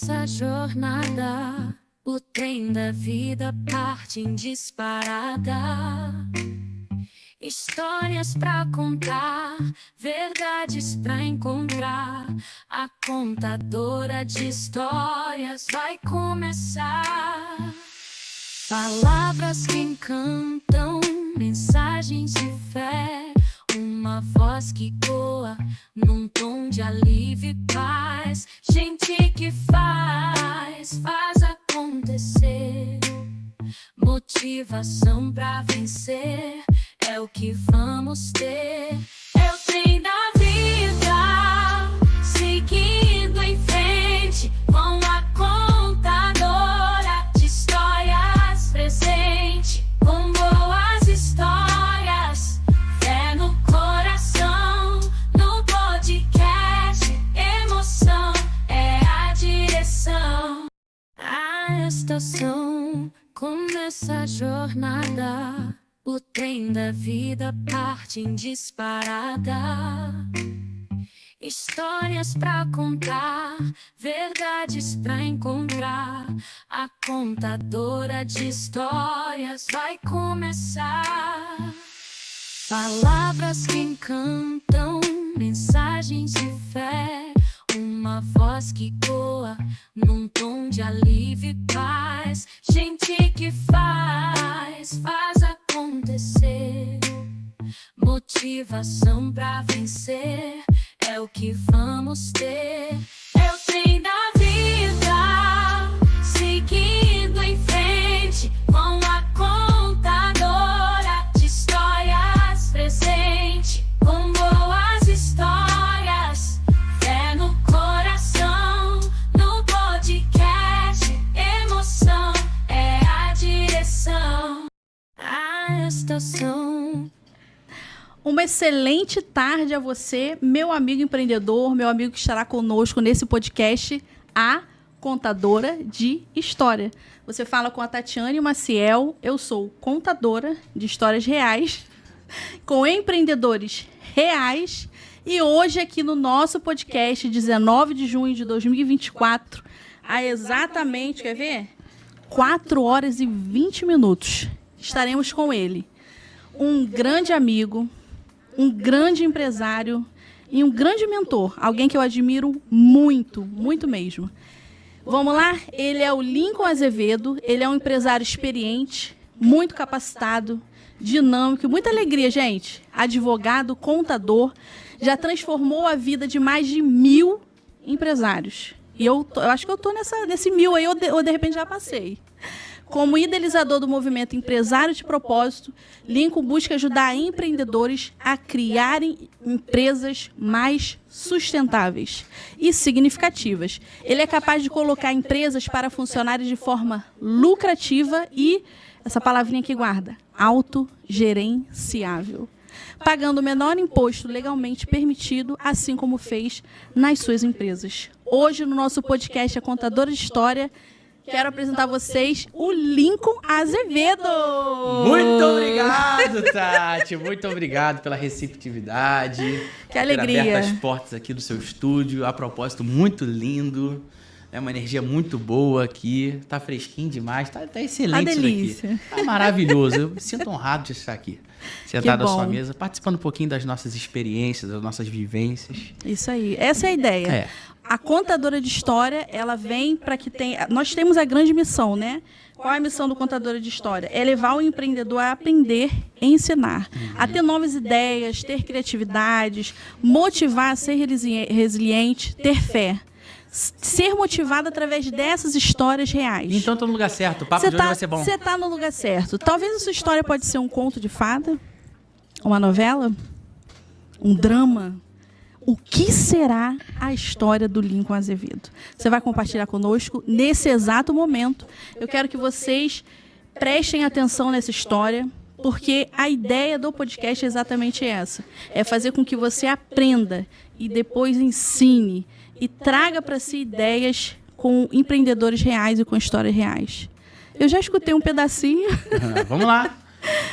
nessa jornada, o trem da vida parte em disparada. Histórias pra contar, verdades pra encontrar. A contadora de histórias vai começar. Palavras que encantam, mensagens de fé. Uma voz que coa num tom de alívio e paz. Gente que faz acontecer. Motivação pra vencer é o que vamos ter. É o trem da vida, seguindo em frente com a contadora de histórias presente. Com boas histórias, fé no coração. No podcast, emoção é a direção. A estação começa a jornada. O trem da vida parte em disparada. Histórias pra contar, verdades pra encontrar. A contadora de histórias vai começar. Palavras que encantam, mensagens de fé. Uma voz que coa num tom de alívio e paz. Gente que faz acontecer. Motivação pra vencer é o que vamos ter. É o trem da vida, seguindo em frente com a contadora de histórias presente. Com boas histórias, fé no coração. No podcast, emoção é a direção. A estação. Uma excelente tarde a você, meu amigo empreendedor, meu amigo que estará conosco nesse podcast, a Contadora de História. Você fala com a Tatiane Maciel, eu sou contadora de histórias reais, com empreendedores reais, e hoje aqui no nosso podcast, 19 de junho de 2024, há exatamente, quer ver? 4 horas e 20 minutos, estaremos com ele, um grande amigo, um grande empresário e um grande mentor, alguém que eu admiro muito, muito mesmo. Vamos lá? Ele é o Lincoln Azevedo, ele é um empresário experiente, muito capacitado, dinâmico, muita alegria, gente. Advogado, contador, já transformou a vida de mais de 1000 empresários. E eu acho que eu estou nesse 1000 aí, ou de repente já passei. Como idealizador do movimento Empresário de Propósito, Lincoln busca ajudar empreendedores a criarem empresas mais sustentáveis e significativas. Ele é capaz de colocar empresas para funcionarem de forma lucrativa e, essa palavrinha aqui guarda, autogerenciável, pagando o menor imposto legalmente permitido, assim como fez nas suas empresas. Hoje, no nosso podcast A Contadora de História, quero apresentar a vocês o Lincoln Azevedo. Muito obrigado, Tati. Muito obrigado pela receptividade. Que alegria. Ter aberto as portas aqui do seu estúdio. A propósito, muito lindo. É uma energia muito boa aqui. Tá fresquinho demais. Tá excelente isso delícia. daqui. Tá maravilhoso. Eu me sinto honrado de estar aqui. Sentado à sua bom. mesa, participando um pouquinho das nossas experiências, das nossas vivências. Isso aí. Essa é a ideia. A contadora de história, ela vem para que tenha... Nós temos a grande missão, né? Qual é a missão do contadora de história? É levar o empreendedor a aprender e ensinar, a ter novas ideias, ter criatividades, motivar a ser resiliente, ter fé. Ser motivado através dessas histórias reais. Então tô no lugar certo. O papo de hoje vai ser bom. Você está no lugar certo. Talvez a sua história pode ser um conto de fada, uma novela, um drama. O que será a história do Lincoln Azevedo? Você vai compartilhar conosco nesse exato momento. Eu quero que vocês prestem atenção nessa história, porque a ideia do podcast é exatamente essa. É fazer com que você aprenda e depois ensine e traga para si ideias com empreendedores reais e com histórias reais. Eu já escutei um pedacinho. Vamos lá.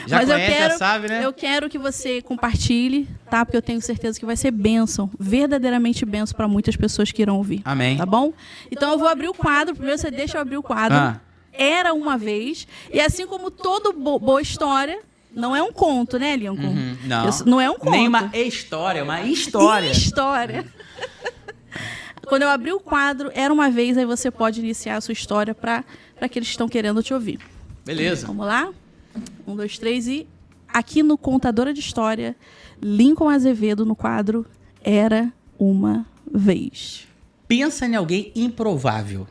Já Mas conhece, já sabe, né? Eu quero que você compartilhe, tá? Porque eu tenho certeza que vai ser bênção, verdadeiramente bênção para muitas pessoas que irão ouvir. Amém. Tá bom? Então eu vou abrir o quadro. Primeiro você deixa eu abrir o quadro. Era uma vez. E assim como toda boa história, não é um conto, né, Lincoln? Não. Não é um conto. Nem uma história, uma história. História. Quando eu abrir o quadro, era uma vez, aí você pode iniciar a sua história para aqueles que estão querendo te ouvir. Beleza. Vamos lá? 1, 2, 3 e... Aqui no Contadora de História, Lincoln Azevedo no quadro Era uma Vez. Pensa em alguém improvável,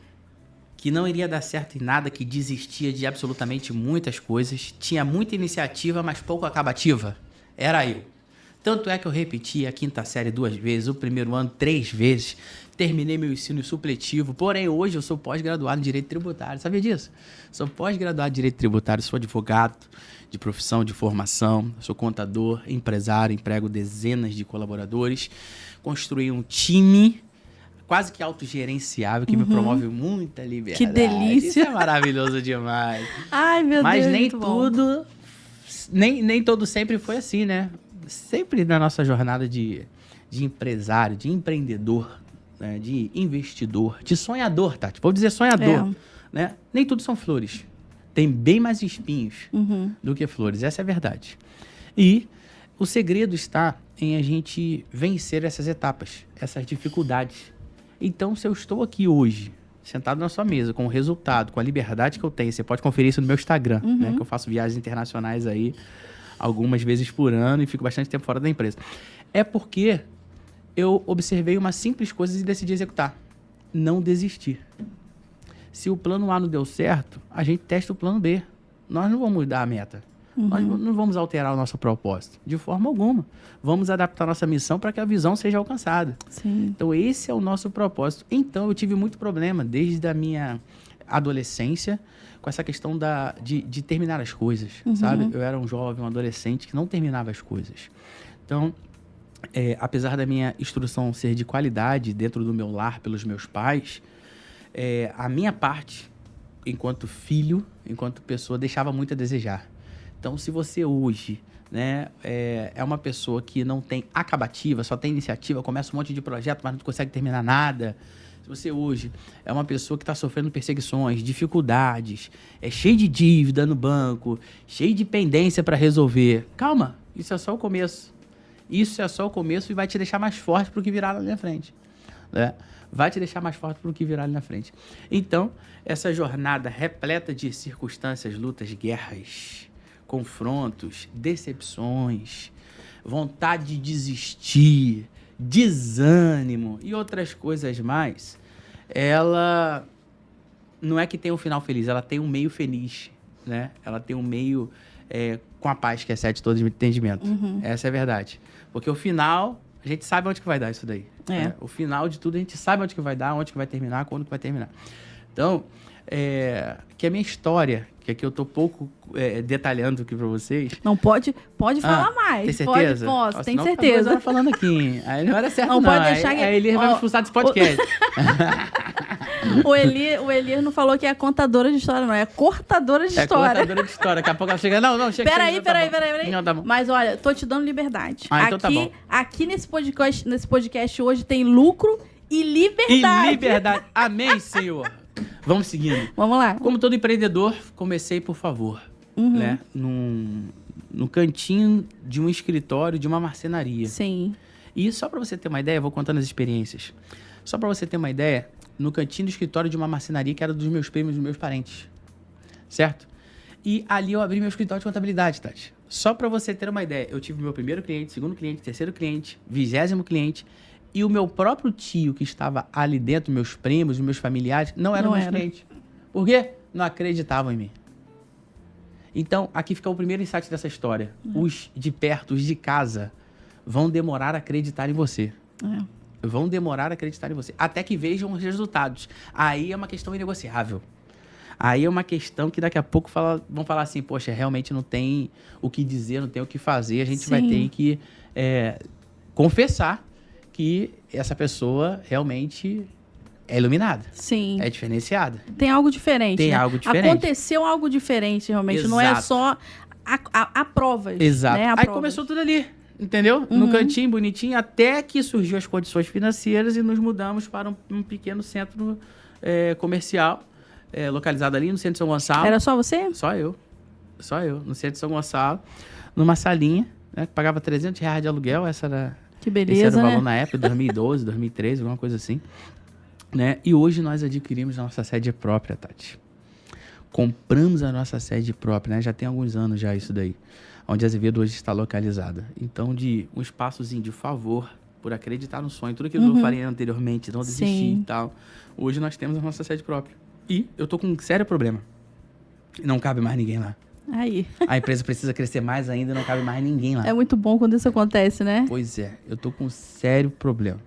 que não iria dar certo em nada, que desistia de absolutamente muitas coisas, tinha muita iniciativa, mas pouco acabativa. Era eu. Tanto é que eu repeti a quinta série 2 vezes, o primeiro ano 3 vezes, terminei meu ensino supletivo, porém hoje eu sou pós-graduado em Direito Tributário, sabia disso? Sou pós-graduado em Direito Tributário, sou advogado de profissão, de formação, sou contador, empresário, emprego dezenas de colaboradores, construí um time quase que autogerenciável, que me promove muita liberdade. Que delícia! Isso é maravilhoso demais. Ai, meu Mas Deus, nem muito bom. tudo, nem todo sempre foi assim, né? Sempre na nossa jornada de empresário, de empreendedor, né? De investidor, de sonhador, Tati. Vou dizer sonhador, né? Nem tudo são flores. Tem bem mais espinhos do que flores. Essa é a verdade. E o segredo está em a gente vencer essas etapas, essas dificuldades. Então, se eu estou aqui hoje, sentado na sua mesa, com o resultado, com a liberdade que eu tenho, você pode conferir isso no meu Instagram, né? Que eu faço viagens internacionais aí algumas vezes por ano e fico bastante tempo fora da empresa. É porque eu observei uma simples coisa e decidi executar. Não desistir. Se o plano A não deu certo, a gente testa o plano B. Nós não vamos mudar a meta. Nós não vamos alterar o nosso propósito. De forma alguma. Vamos adaptar a nossa missão para que a visão seja alcançada. Sim. Então, esse é o nosso propósito. Então, eu tive muito problema desde a minha adolescência com essa questão de terminar as coisas, sabe? Eu era um jovem, um adolescente que não terminava as coisas. Então, apesar da minha instrução ser de qualidade dentro do meu lar pelos meus pais, a minha parte, enquanto filho, enquanto pessoa, deixava muito a desejar. Então, se você hoje, né, é uma pessoa que não tem acabativa, só tem iniciativa, começa um monte de projeto, mas não consegue terminar nada. Se você hoje é uma pessoa que está sofrendo perseguições, dificuldades, é cheio de dívida no banco, cheio de pendência para resolver, calma, isso é só o começo. Isso é só o começo e vai te deixar mais forte para o que virá lá na frente, né? Vai te deixar mais forte para o que virá ali na frente. Então, essa jornada repleta de circunstâncias, lutas, guerras, confrontos, decepções, vontade de desistir, desânimo e outras coisas mais, ela não é que tem um final feliz, ela tem um meio feliz, né? Ela tem um meio com a paz que excede todo entendimento. Essa é a verdade. Porque o final, a gente sabe onde que vai dar isso daí. Né? O final de tudo, a gente sabe onde que vai dar, onde que vai terminar, quando que vai terminar. Então, que a minha história, que aqui eu tô pouco detalhando aqui pra vocês. Não pode falar mais. Tem certeza? Posso, tem senão certeza. Fica 2 horas falando aqui. Aí não era certo, não. Pode deixar aí ele vai me expulsar desse podcast. O Elias não falou que é contadora de história, não. É cortadora de história. É contadora de história. Daqui a pouco ela chega. Não, chega. Peraí. Não, tá bom. Mas olha, tô te dando liberdade. Então tá bom. Aqui nesse podcast hoje tem lucro e liberdade. E liberdade. Amém, Senhor. Vamos seguindo. Vamos lá. Como todo empreendedor, comecei por favor, né? No cantinho de um escritório, de uma marcenaria. Sim. E só para você ter uma ideia, eu vou contando as experiências. Só para você ter uma ideia, no cantinho do escritório de uma marcenaria que era dos meus primos e dos meus parentes. Certo? E ali eu abri meu escritório de contabilidade, Tati. Só para você ter uma ideia, eu tive meu primeiro cliente, segundo cliente, terceiro cliente, 20º cliente. E o meu próprio tio, que estava ali dentro, meus primos, meus familiares, não eram meus clientes. Por quê? Não acreditavam em mim. Então, aqui fica o primeiro insight dessa história. Os de perto, os de casa, vão demorar a acreditar em você. Vão demorar a acreditar em você. Até que vejam os resultados. Aí é uma questão inegociável. Aí é uma questão que daqui a pouco vão falar assim, poxa, realmente não tem o que dizer, não tem o que fazer. A gente vai ter que confessar que essa pessoa realmente é iluminada. Sim. É diferenciada. Tem algo diferente. Tem algo diferente. Aconteceu algo diferente, realmente. Exato. Não é só há provas. Exato. Né? Há Aí provas. começou tudo ali, entendeu? No cantinho, bonitinho, até que surgiu as condições financeiras e nos mudamos para um pequeno centro comercial, localizado ali no centro de São Gonçalo. Era só você? Só eu, no centro de São Gonçalo, numa salinha, né, que pagava R$300 de aluguel, Que esse beleza, era o valor né? na época, 2012, 2013, alguma coisa assim. Né? E hoje nós adquirimos a nossa sede própria, Tati. Compramos a nossa sede própria, né? Já tem alguns anos já isso daí, onde a Azevedo hoje está localizada. Então, de um espaçozinho de favor, por acreditar no sonho, tudo aquilo que eu falei anteriormente, não desistir Sim. e tal. Hoje nós temos a nossa sede própria. E eu tô com um sério problema. Não cabe mais ninguém lá. Aí. A empresa precisa crescer mais ainda, não cabe mais ninguém lá. É muito bom quando isso acontece, né? Pois é, eu tô com um sério problema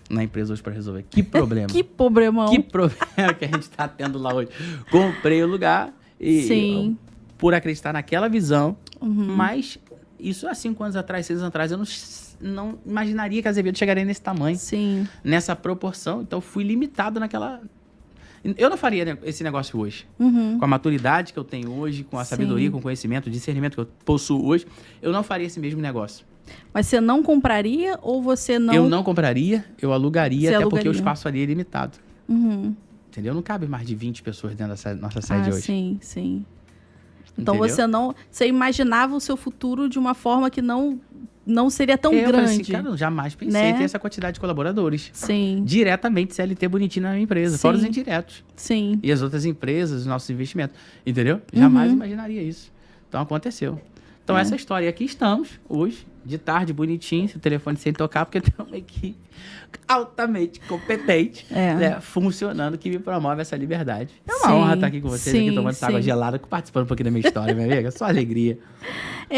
na empresa hoje para resolver. Que problema? Que problemão. Que problema que a gente tá tendo lá hoje. Comprei o lugar e Sim. por acreditar naquela visão, mas isso há 5 anos atrás, 6 anos atrás, eu não imaginaria que a Azevedo chegaria nesse tamanho, Sim. nessa proporção. Então, fui limitado naquela... Eu não faria esse negócio hoje. Uhum. Com a maturidade que eu tenho hoje, com a sabedoria, com o conhecimento, o discernimento que eu possuo hoje, eu não faria esse mesmo negócio. Mas você não compraria ou você não... Eu não compraria, eu alugaria, Você até porque o alugaria. espaço ali é limitado. Uhum. Entendeu? Não cabe mais de 20 pessoas dentro da nossa sede hoje. Sim, sim. Então Entendeu? você não... Você imaginava o seu futuro de uma forma que não seria tão Eu falei grande. assim, cara, eu jamais pensei né? em ter essa quantidade de colaboradores. Sim, Diretamente CLT bonitinho na minha empresa, Sim. fora os indiretos. sim. E as outras empresas, os nossos investimentos. Entendeu? Jamais imaginaria isso. Então aconteceu. Então essa é a história. E aqui estamos, hoje, de tarde, bonitinho, o telefone sem tocar, porque tem uma equipe altamente competente, né, funcionando, que me promove essa liberdade. É uma Sim, honra estar aqui com vocês, sim, aqui tomando essa água sim. gelada, participando um pouquinho da minha história, minha amiga. Só alegria.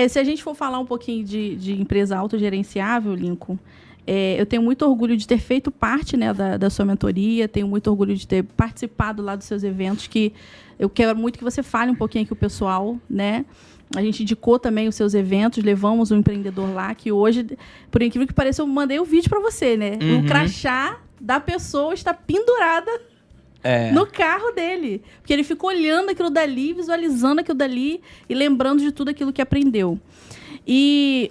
Se a gente for falar um pouquinho de empresa autogerenciável, Lincoln, eu tenho muito orgulho de ter feito parte, né, da sua mentoria, tenho muito orgulho de ter participado lá dos seus eventos, que eu quero muito que você fale um pouquinho aqui o pessoal, né? A gente indicou também os seus eventos, levamos um empreendedor lá, que hoje, por incrível que pareça, eu mandei o vídeo para você, né? O crachá da pessoa está pendurada no carro dele. Porque ele ficou olhando aquilo dali, visualizando aquilo dali e lembrando de tudo aquilo que aprendeu. E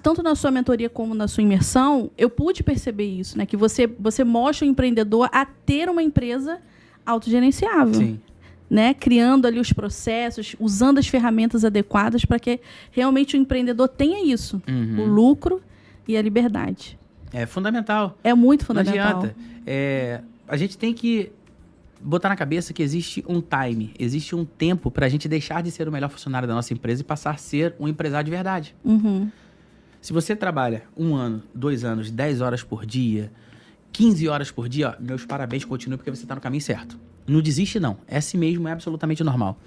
tanto na sua mentoria como na sua imersão, eu pude perceber isso, né? Que você mostra o empreendedor a ter uma empresa autogerenciável. Sim. Né? Criando ali os processos, usando as ferramentas adequadas para que realmente o empreendedor tenha isso, o lucro e a liberdade. É fundamental. É muito fundamental. Não adianta. A gente tem que botar na cabeça que existe um time, existe um tempo para a gente deixar de ser o melhor funcionário da nossa empresa e passar a ser um empresário de verdade. Uhum. Se você trabalha 1 ano, 2 anos, 10 horas por dia, 15 horas por dia, ó, meus parabéns, continue, porque você está no caminho certo. Não desiste, não. É assim mesmo, é absolutamente normal.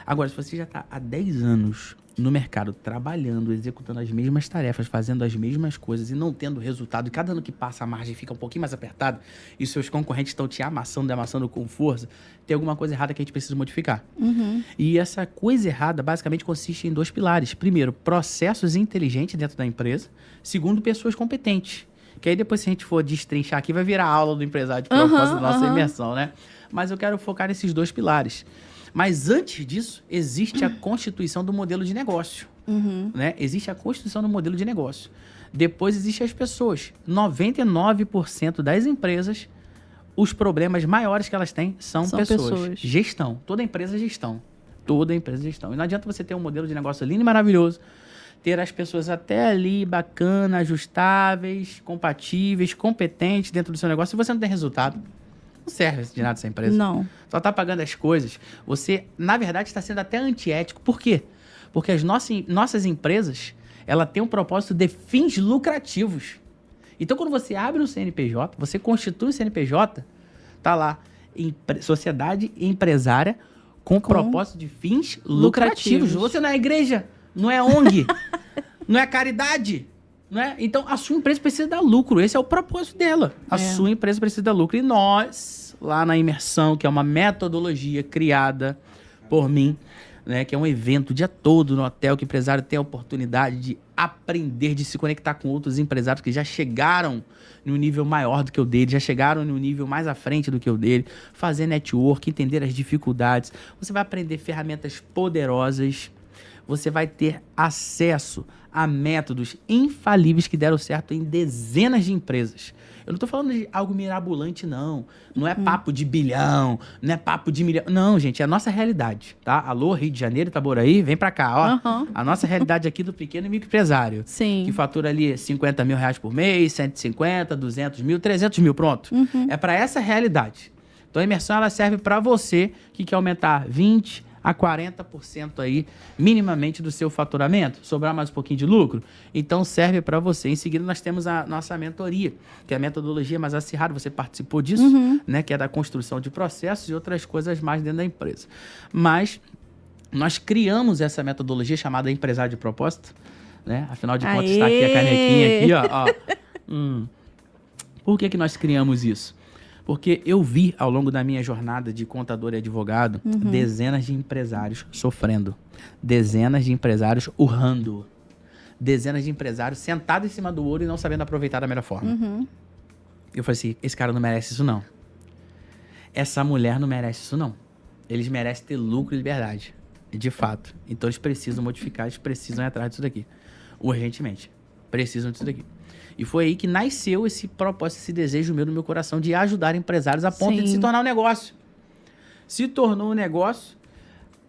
Agora, se você já está há 10 anos no mercado, trabalhando, executando as mesmas tarefas, fazendo as mesmas coisas e não tendo resultado, e cada ano que passa a margem fica um pouquinho mais apertada e seus concorrentes estão te amassando com força, tem alguma coisa errada que a gente precisa modificar. E essa coisa errada, basicamente, consiste em 2 pilares. Primeiro, processos inteligentes dentro da empresa. Segundo, pessoas competentes. Que aí depois, se a gente for destrinchar aqui, vai virar aula do empresário de propósito da nossa imersão, né? Mas eu quero focar nesses 2 pilares. Mas antes disso, existe a constituição do modelo de negócio. Né? Existe a constituição do modelo de negócio. Depois existem as pessoas. 99% das empresas, os problemas maiores que elas têm são pessoas. Gestão. Toda empresa é gestão. Toda empresa é gestão. E não adianta você ter um modelo de negócio lindo e maravilhoso, ter as pessoas até ali, bacana, ajustáveis, compatíveis, competentes dentro do seu negócio, se você não tem resultado. Não serve de nada essa empresa. Não. Só está pagando as coisas. Você, na verdade, está sendo até antiético. Por quê? Porque as nossas empresas, ela tem um propósito de fins lucrativos. Então, quando você abre um CNPJ, você constitui um CNPJ, tá lá, sociedade empresária com propósito de fins lucrativos. Você não é igreja, não é ONG, não é caridade. Não é? Então, a sua empresa precisa dar lucro. Esse é o propósito dela. A sua empresa precisa dar lucro. E nós, lá na Imersão, que é uma metodologia criada por mim, né, que é um evento o dia todo no hotel, que o empresário tem a oportunidade de aprender, de se conectar com outros empresários que já chegaram no nível maior do que o dele, já chegaram no nível mais à frente do que o dele, fazer network, entender as dificuldades. Você vai aprender ferramentas poderosas, você vai ter acesso a métodos infalíveis que deram certo em dezenas de empresas. Eu não tô falando de algo mirabolante, não. Não é papo de bilhão, não é papo de milhão. Não, gente, é a nossa realidade, tá? Alô, Rio de Janeiro, Itaboraí, vem pra cá, ó. A nossa realidade aqui do pequeno e microempresário. Sim. Que fatura ali 50 mil reais por mês, 150, 200 mil, 300 mil, pronto. É pra essa realidade. Então a imersão, ela serve pra você que quer aumentar 20% a 40% aí, minimamente, do seu faturamento, sobrar mais um pouquinho de lucro, então serve para você. Em seguida, nós temos a nossa mentoria, que é a metodologia mais acirrada, você participou disso, né, que é da construção de processos e outras coisas mais dentro da empresa. Mas nós criamos essa metodologia chamada Empresário de Propósito, né? Afinal de contas, está aqui a canequinha aqui, ó. Por que nós criamos isso? Porque eu vi, ao longo da minha jornada de contador e advogado, dezenas de empresários sofrendo, dezenas de empresários urrando, dezenas de empresários sentados em cima do ouro e não sabendo aproveitar da melhor forma. Eu falei assim, esse cara não merece isso não. Essa mulher não merece isso não. Eles merecem ter lucro e liberdade, de fato. Então eles precisam modificar, eles precisam ir atrás disso daqui. Urgentemente. Precisam disso daqui. E foi aí que nasceu esse propósito, esse desejo meu no meu coração de ajudar empresários a ponto de se tornar um negócio. Se tornou um negócio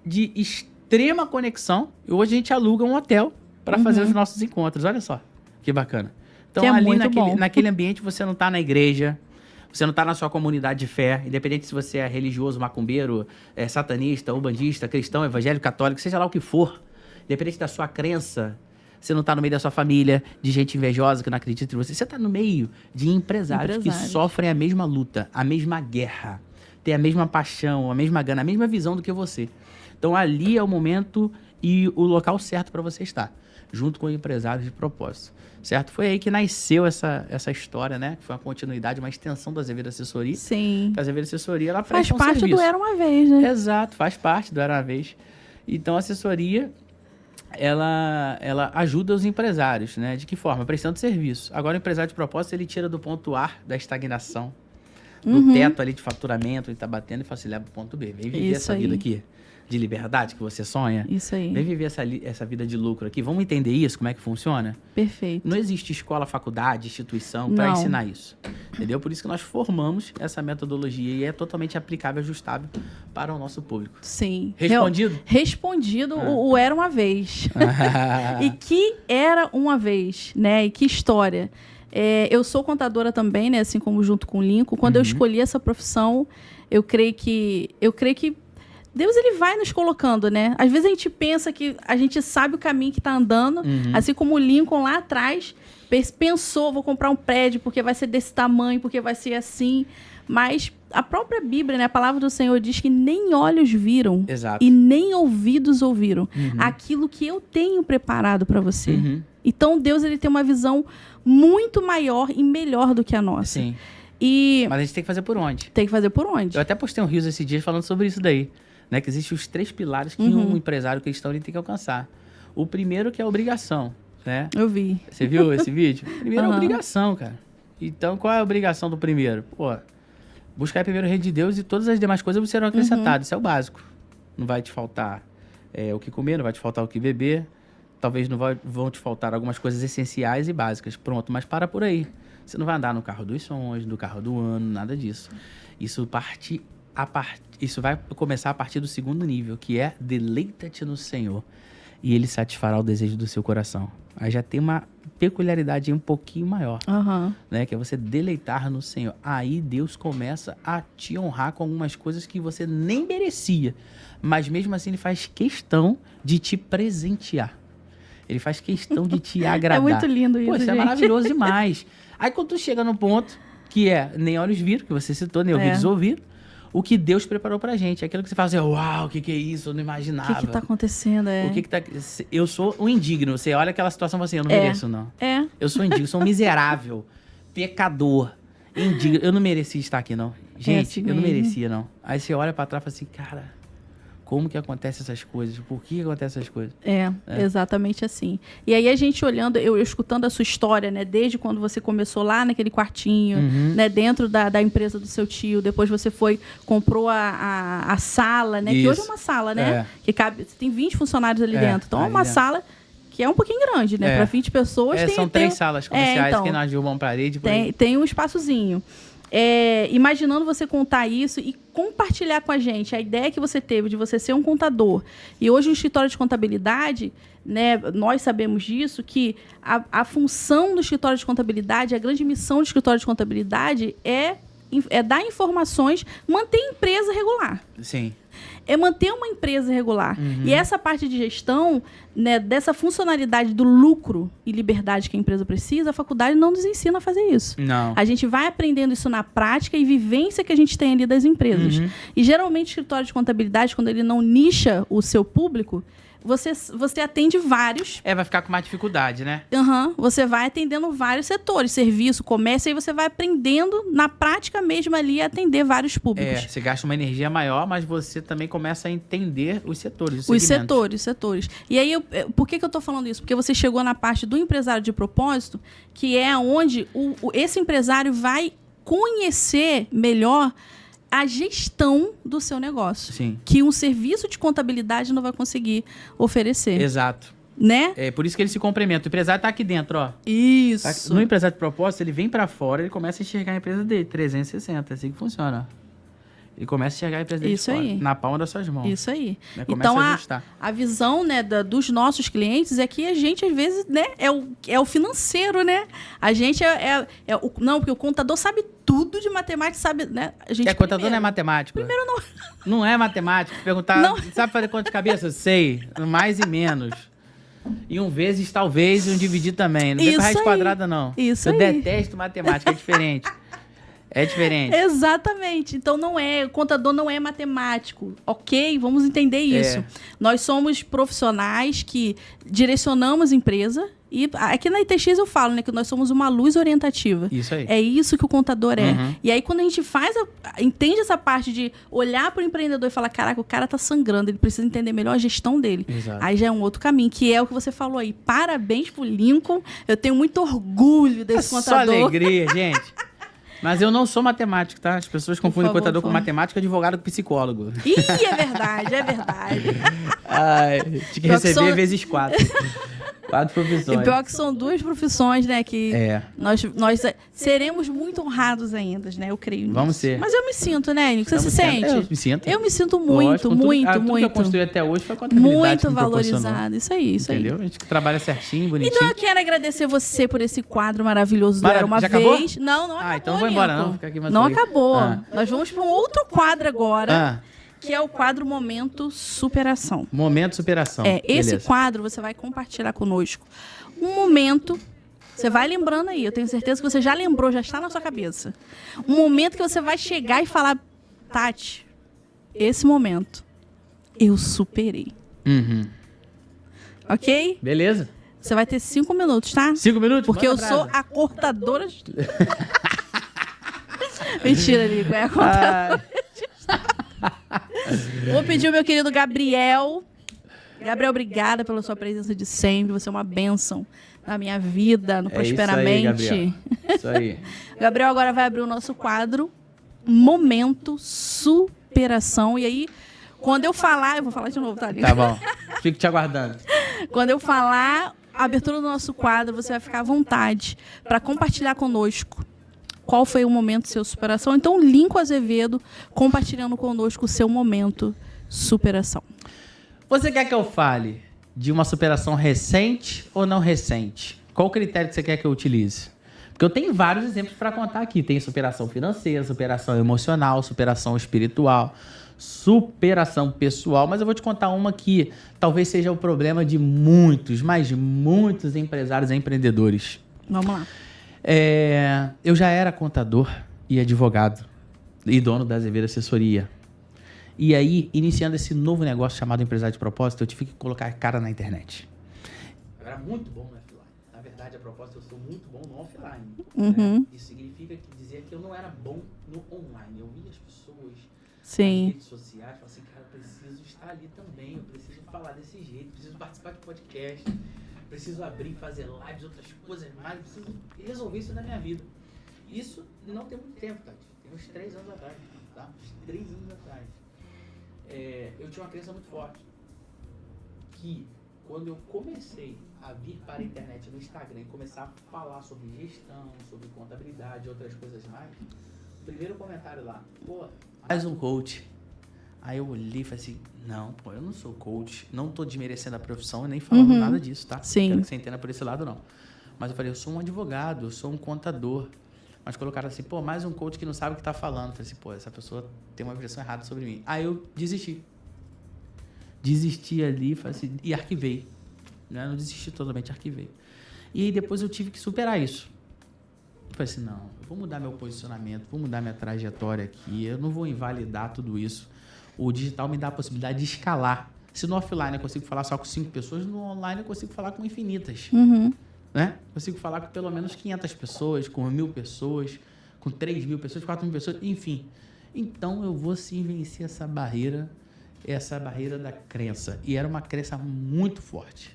de extrema conexão. E hoje a gente aluga um hotel para fazer os nossos encontros. Olha só, que bacana. Então, que é ali muito naquele ambiente, você não está na igreja, você não está na sua comunidade de fé, independente se você é religioso, macumbeiro, satanista, umbandista, cristão, evangélico, católico, seja lá o que for, independente da sua crença. Você não está no meio da sua família, de gente invejosa que não acredita em você. Você está no meio de empresários que sofrem a mesma luta, a mesma guerra, têm a mesma paixão, a mesma gana, a mesma visão do que você. Então, ali é o momento e o local certo para você estar, junto com empresários de propósito, certo? Foi aí que nasceu essa história, né? Que foi uma continuidade, uma extensão da Azevedo Assessoria. Sim. A Azevedo Assessoria, ela presta um serviço. Faz parte do Era Uma Vez, né? Exato, faz parte do Era Uma Vez. Então, a assessoria... Ela ajuda os empresários, né? De que forma? Prestando serviço. Agora, o empresário de propósito, ele tira do ponto A da estagnação, do teto ali de faturamento, ele tá batendo e fala assim, leva pro ponto B. Vem viver essa vida aqui de liberdade que você sonha. Isso aí. Vem viver essa vida de lucro aqui. Vamos entender isso, como é que funciona? Perfeito. Não existe escola, faculdade, instituição para ensinar isso. Entendeu? Por isso que nós formamos essa metodologia e é totalmente aplicável, ajustável para o nosso público. Sim. Respondido? Respondido o Era Uma Vez. E que era uma vez, né? E que história. Eu sou contadora também, né? Assim como junto com o Lincoln. Quando eu escolhi essa profissão, eu creio que Deus, ele vai nos colocando, né? Às vezes a gente pensa que a gente sabe o caminho que está andando, assim como o Lincoln lá atrás pensou, vou comprar um prédio porque vai ser desse tamanho, porque vai ser assim. Mas a própria Bíblia, né? A palavra do Senhor diz que nem olhos viram e nem ouvidos ouviram aquilo que eu tenho preparado para você. Então, Deus, ele tem uma visão muito maior e melhor do que a nossa. Sim. Mas a gente tem que fazer por onde? Tem que fazer por onde? Eu até postei um Reels esses dias falando sobre isso daí. Né, que existem os 3 pilares que um empresário cristão ele tem que alcançar. O primeiro que é a obrigação, né? Eu vi. Você viu esse vídeo? Primeiro é a obrigação, cara. Então, qual é a obrigação do primeiro? Pô, buscar primeiro o reino de Deus e todas as demais coisas serão acrescentadas. Isso é o básico. Não vai te faltar o que comer, não vai te faltar o que beber. Talvez vão te faltar algumas coisas essenciais e básicas. Pronto, mas para por aí. Você não vai andar no carro dos sonhos, no carro do ano, nada disso. Isso vai começar a partir do segundo nível, que é deleita-te no Senhor e Ele satisfará o desejo do seu coração. Aí já tem uma peculiaridade um pouquinho maior, né? Que é você deleitar no Senhor. Aí Deus começa a te honrar com algumas coisas que você nem merecia, mas mesmo assim Ele faz questão de te presentear. Ele faz questão de te agradar. É muito lindo isso, Isso é maravilhoso demais. Aí quando tu chega no ponto que nem olhos viram, que você citou, nem ouvidos ouviram, o que Deus preparou pra gente. Aquilo que você fala assim, uau, o que é isso? Eu não imaginava. O que tá acontecendo? Eu sou um indigno. Você olha aquela situação e fala assim, eu não mereço, não. Eu sou indigno, sou um miserável, pecador, indigno. Eu não merecia estar aqui, não. Gente, eu não merecia, não. Aí você olha pra trás e fala assim, cara, como que acontecem essas coisas, por que acontecem essas coisas. Exatamente assim. E aí a gente olhando, eu escutando a sua história, né? Desde quando você começou lá naquele quartinho, né? Dentro da empresa do seu tio, depois você comprou a sala, né? Que hoje é uma sala, né? Que cabe, você tem 20 funcionários ali dentro. Então é uma sala que é um pouquinho grande, né? Para 20 pessoas. São 3 salas comerciais que nós derrubamos parede. Tem um espaçozinho. Imaginando você contar isso e compartilhar com a gente a ideia que você teve de você ser um contador. E hoje o escritório de contabilidade, né, nós sabemos disso, que a função do escritório de contabilidade, a grande missão do escritório de contabilidade é dar informações, manter a empresa regular. Sim. É manter uma empresa regular. E essa parte de gestão, né, dessa funcionalidade do lucro e liberdade que a empresa precisa, a faculdade não nos ensina a fazer isso. Não. A gente vai aprendendo isso na prática e vivência que a gente tem ali das empresas. E geralmente o escritório de contabilidade, quando ele não nicha o seu público, você atende vários. Vai ficar com mais dificuldade, né? Você vai atendendo vários setores, serviço, comércio, aí você vai aprendendo na prática mesmo ali a atender vários públicos. Você gasta uma energia maior, mas você também começa a entender os setores, os setores. E aí, por que eu estou falando isso? Porque você chegou na parte do empresário de propósito, que é onde esse empresário vai conhecer melhor a gestão do seu negócio. Sim. Que um serviço de contabilidade não vai conseguir oferecer. Exato. Né? É por isso que ele se complementa. O empresário está aqui dentro, ó. Isso. No empresário de propósito, ele vem para fora, ele começa a enxergar a empresa dele, 360. É assim que funciona, ó. Ele começa a enxergar a empresa dele Isso fora, aí. Na palma das suas mãos. Isso aí. Né? Então, a visão, né, dos nossos clientes é que a gente, às vezes, né, é o financeiro, né? A gente não, porque o contador sabe tudo de matemática, sabe, né? A gente contador não é matemático. Primeiro não. Não é matemático. Perguntar, sabe fazer conta de cabeça? Eu sei. Mais e menos. E um vezes, talvez, e um dividir também. Não vem com raiz quadrada, não. Isso Eu aí. detesto matemática, é diferente. É diferente. Exatamente. Então, o contador não é matemático. Ok? Vamos entender isso. Nós somos profissionais que direcionamos a empresa. E aqui na ITX eu falo, né, que nós somos uma luz orientativa. Isso aí. É isso que o contador é. E aí, quando a gente entende essa parte de olhar para o empreendedor e falar, caraca, o cara tá sangrando, ele precisa entender melhor a gestão dele. Exato. Aí já é um outro caminho, que é o que você falou aí. Parabéns pro Lincoln. Eu tenho muito orgulho desse contador. Só alegria, gente. Mas eu não sou matemático, tá? As pessoas confundem contador com matemático, advogado com psicólogo. É verdade. Tinha que receber vezes 4. 4 profissões. E pior que são 2 profissões, né? Que nós seremos muito honrados ainda, né? Eu creio nisso. Vamos ser. Mas eu me sinto, né, Nico? Você se sente? Eu me sinto. Eu me sinto muito. Tudo que eu construí até hoje foi a contabilidade. Muito valorizado. Isso aí. Entendeu? A gente trabalha certinho, bonitinho. Então eu quero agradecer você por esse quadro maravilhoso do Era Uma já Vez. Acabou? Não acabou. Então não vou embora, não. Fica aqui mais não acabou. Nós vamos para um outro quadro agora. Que é o quadro Momento Superação. Momento Superação. Esse quadro você vai compartilhar conosco. Um momento, você vai lembrando aí, eu tenho certeza que você já lembrou, já está na sua cabeça. Um momento que você vai chegar e falar, Tati, esse momento eu superei. Ok? Beleza. Você vai ter 5 minutos, tá? 5 minutos? Porque eu sou a cortadora de... Mentira, Lico, é a cortadora Vou pedir o meu querido Gabriel. Gabriel, obrigada pela sua presença de sempre. Você é uma bênção na minha vida, no Prosperamente. Isso aí, Gabriel. Isso aí. Gabriel agora vai abrir o nosso quadro Momento Superação. E aí, quando eu falar... Eu vou falar de novo, tá? Tá bom. Fico te aguardando. Quando eu falar a abertura do nosso quadro, você vai ficar à vontade para compartilhar conosco qual foi o momento de sua superação. Então, Lincoln Azevedo compartilhando conosco o seu momento superação. Você quer que eu fale de uma superação recente ou não recente? Qual o critério que você quer que eu utilize? Porque eu tenho vários exemplos para contar aqui. Tem superação financeira, superação emocional, superação espiritual, superação pessoal. Mas eu vou te contar uma que talvez seja o problema de muitos, mas muitos empresários e empreendedores. Vamos lá. Eu já era contador e advogado e dono da Azevedo Assessoria. E aí, iniciando esse novo negócio chamado Empresário de Propósito, eu tive que colocar a cara na internet. Eu era muito bom naquilo lá, na verdade. verdade, a propósito, eu sou muito bom no offline. Uhum. Né? Isso significa dizer que eu não era bom no online. Eu via as pessoas Sim. nas redes sociais, falava assim, cara, eu preciso estar ali também, eu preciso falar desse jeito, preciso participar de podcast, preciso abrir, fazer lives, outras coisas mais, eu preciso resolver isso na minha vida. Isso não tem muito tempo, Tati. Tem uns 3 anos atrás, tá? Uns 3 anos atrás. Eu tinha uma crença muito forte que quando eu comecei a vir para a internet no Instagram e começar a falar sobre gestão, sobre contabilidade e outras coisas mais, o primeiro comentário lá, pô, mais um coach. Aí eu olhei e falei assim, não, pô, eu não sou coach, não tô desmerecendo a profissão e nem falando nada disso, tá? Sim. Quero que você entenda por esse lado, não. Mas eu falei, eu sou um advogado, eu sou um contador. Mas colocaram assim, pô, mais um coach que não sabe o que tá falando. Eu falei assim, pô, essa pessoa tem uma impressão errada sobre mim. Aí eu desisti. Desisti ali, falei assim, e arquivei. Não desisti totalmente, arquivei. E aí depois eu tive que superar isso. Eu falei assim, não, eu vou mudar meu posicionamento, vou mudar minha trajetória aqui, eu não vou invalidar tudo isso. O digital me dá a possibilidade de escalar. Se no offline eu consigo falar só com 5 pessoas, no online eu consigo falar com infinitas. Né? Consigo falar com pelo menos 500 pessoas, com 1.000 pessoas, com 3.000 pessoas, 4.000 pessoas, enfim. Então eu vou sim vencer essa barreira da crença. E era uma crença muito forte,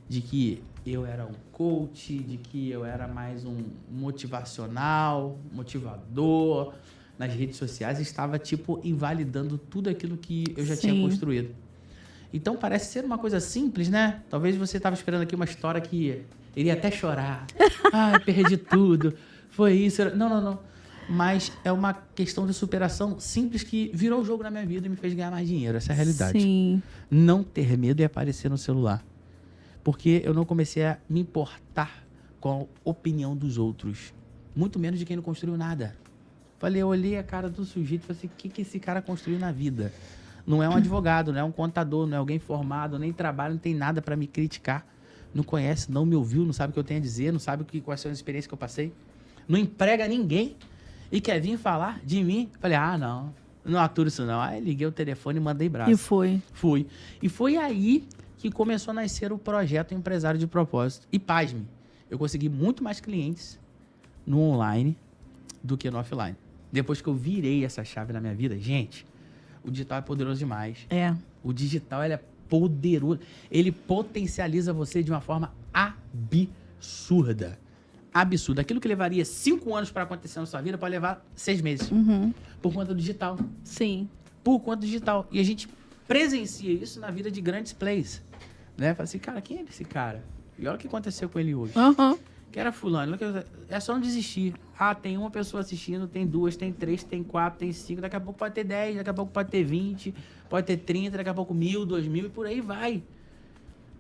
de que eu era um coach, de que eu era mais um motivacional, motivador. Nas redes sociais estava, tipo, invalidando tudo aquilo que eu já tinha construído. Então parece ser uma coisa simples, né? Talvez você estava esperando aqui uma história que iria até chorar. Ah, perdi tudo. Foi isso. Não. Mas é uma questão de superação simples que virou o jogo na minha vida e me fez ganhar mais dinheiro. Essa é a realidade. Sim. Não ter medo e aparecer no celular. Porque eu não comecei a me importar com a opinião dos outros. Muito menos de quem não construiu nada. Eu olhei a cara do sujeito e falei assim, o que esse cara construiu na vida? Não é um advogado, não é um contador, não é alguém formado, nem trabalha, não tem nada para me criticar. Não conhece, não me ouviu, não sabe o que eu tenho a dizer, não sabe quais são as experiências que eu passei. Não emprega ninguém e quer vir falar de mim. Falei, não aturo isso não. Aí liguei o telefone e mandei braço. E foi. Fui. E foi aí que começou a nascer o projeto Empresário de Propósito. E pasme, eu consegui muito mais clientes no online do que no offline. Depois que eu virei essa chave na minha vida, gente, o digital é poderoso demais. O digital, ele é poderoso. Ele potencializa você de uma forma absurda. Absurda. Aquilo que levaria 5 anos para acontecer na sua vida pode levar 6 meses. Por conta do digital. Sim. Por conta do digital. E a gente presencia isso na vida de grandes players. Né? Fala assim, cara, quem é esse cara? E olha o que aconteceu com ele hoje. Que era fulano. É só não desistir. Tem uma pessoa assistindo, tem 2, tem 3, tem 4, tem 5. Daqui a pouco pode ter 10, daqui a pouco pode ter 20, pode ter 30, daqui a pouco 1.000, 2.000 e por aí vai.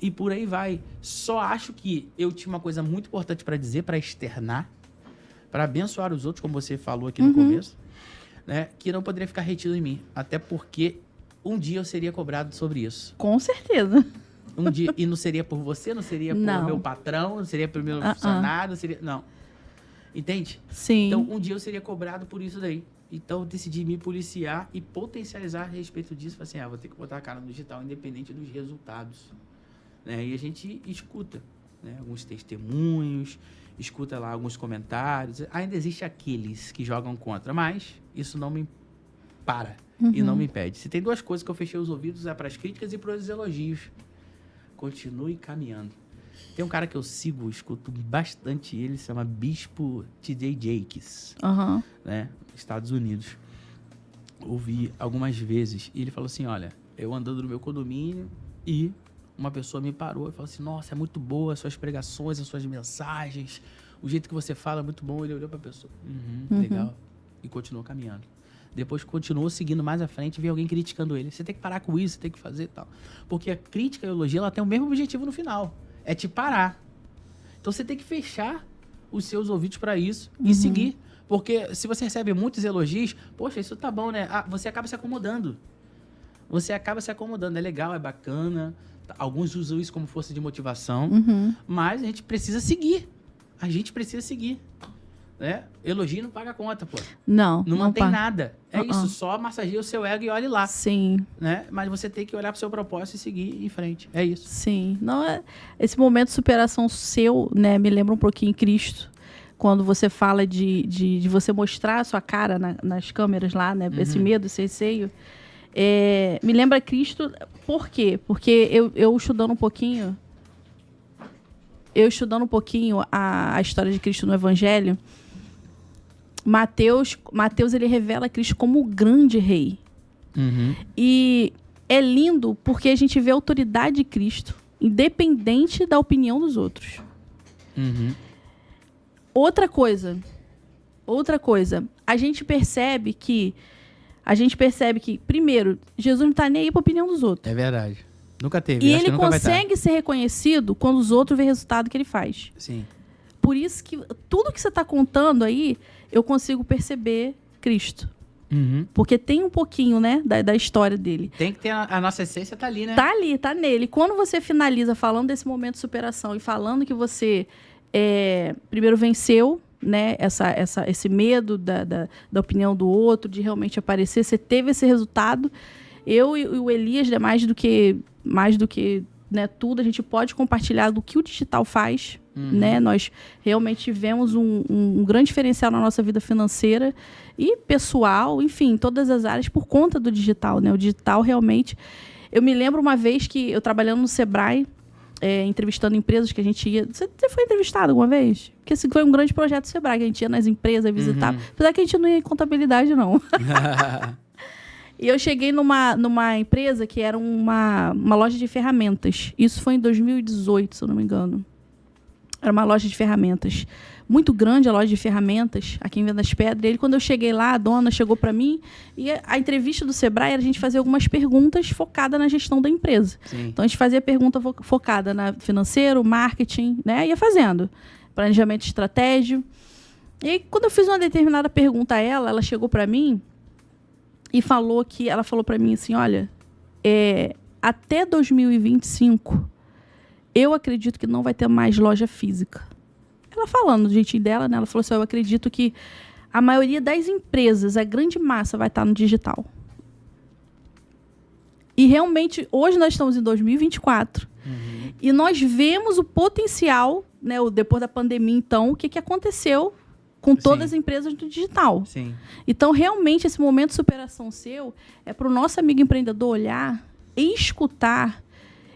E por aí vai. Só acho que eu tinha uma coisa muito importante para dizer, para externar, para abençoar os outros, como você falou aqui no começo, né? Que não poderia ficar retido em mim. Até porque um dia eu seria cobrado sobre isso. Com certeza. Um dia, e não seria por você, não seria por meu patrão, não seria por meu funcionário, não seria... Não. Entende? Sim. Então, um dia eu seria cobrado por isso daí. Então, eu decidi me policiar e potencializar a respeito disso. Falei assim, vou ter que botar a cara no digital, independente dos resultados. Né? E a gente escuta, né? Alguns testemunhos, escuta lá alguns comentários. Ainda existe aqueles que jogam contra, mas isso não me para e não me impede. Se tem 2 coisas que eu fechei os ouvidos, é para as críticas e para os elogios. Continue caminhando. Tem um cara que eu sigo, escuto bastante ele, se chama Bispo T.D. Jakes, né, Estados Unidos. Ouvi algumas vezes e ele falou assim, olha, eu andando no meu condomínio e uma pessoa me parou e falou assim, nossa, é muito boa as suas pregações, as suas mensagens, o jeito que você fala é muito bom. Ele olhou para a pessoa, legal, e continuou caminhando. Depois continuou seguindo mais à frente e vi alguém criticando ele. Você tem que parar com isso, você tem que fazer e tal. Porque a crítica e a elogia, ela tem o mesmo objetivo no final. É te parar. Então você tem que fechar os seus ouvidos para isso e seguir. Porque se você recebe muitos elogios, poxa, isso tá bom, né? Você acaba se acomodando. É legal, é bacana. Alguns usam isso como força de motivação. Mas a gente precisa seguir. né? Elogio não paga a conta, pô. Não Mantém pá. nada. É isso, só massageia o seu ego e olhe lá. Sim. Né? Mas você tem que olhar pro seu propósito e seguir em frente. É isso. Sim. Não é... Esse momento de superação seu, né, me lembra um pouquinho Cristo. Quando você fala de você mostrar a sua cara nas câmeras lá, né? Esse medo, esse receio. Me lembra Cristo. Por quê? Porque eu estudando um pouquinho... a história de Cristo no Evangelho, Mateus ele revela Cristo como o grande rei. E é lindo porque a gente vê a autoridade de Cristo, independente da opinião dos outros. Outra coisa, a gente percebe que, primeiro, Jesus não está nem aí para a opinião dos outros. É verdade. Nunca teve. E ele consegue ser reconhecido quando os outros veem o resultado que ele faz. Sim. Por isso que tudo que você está contando aí, eu consigo perceber Cristo. Porque tem um pouquinho, né, da história dele. Tem que ter a nossa essência, tá ali, né? Tá ali, tá nele. Quando você finaliza falando desse momento de superação e falando que você primeiro venceu, né, esse medo da opinião do outro, de realmente aparecer, você teve esse resultado. Eu e o Elias, né, mais do que né, tudo, a gente pode compartilhar do que o digital faz. Né? Nós realmente tivemos um grande diferencial na nossa vida financeira e pessoal, enfim, em todas as áreas por conta do digital. Né? O digital realmente... Eu me lembro uma vez que eu trabalhando no Sebrae, entrevistando empresas que a gente ia... Você foi entrevistado alguma vez? Porque esse foi um grande projeto do Sebrae, que a gente ia nas empresas visitar. Apesar que a gente não ia em contabilidade, não. E eu cheguei numa empresa que era uma loja de ferramentas. Isso foi em 2018, se eu não me engano. Era uma loja de ferramentas. Muito grande a loja de ferramentas, aqui em Vendas Pedras. E aí, quando eu cheguei lá, a dona chegou para mim e a entrevista do Sebrae era a gente fazer algumas perguntas focadas na gestão da empresa. Sim. Então, a gente fazia pergunta focada na financeiro, marketing, né? Ia fazendo. Planejamento estratégico. E aí, quando eu fiz uma determinada pergunta a ela, ela chegou para mim e ela falou para mim assim, olha, até 2025, eu acredito que não vai ter mais loja física. Ela falando do jeitinho dela, né? Ela falou assim, eu acredito que a maioria das empresas, a grande massa, vai estar no digital. E realmente, hoje nós estamos em 2024. E nós vemos o potencial, né? Depois da pandemia, então, o que aconteceu com todas as empresas do digital. Sim. Então, realmente, esse momento de superação seu é para o nosso amigo empreendedor olhar e escutar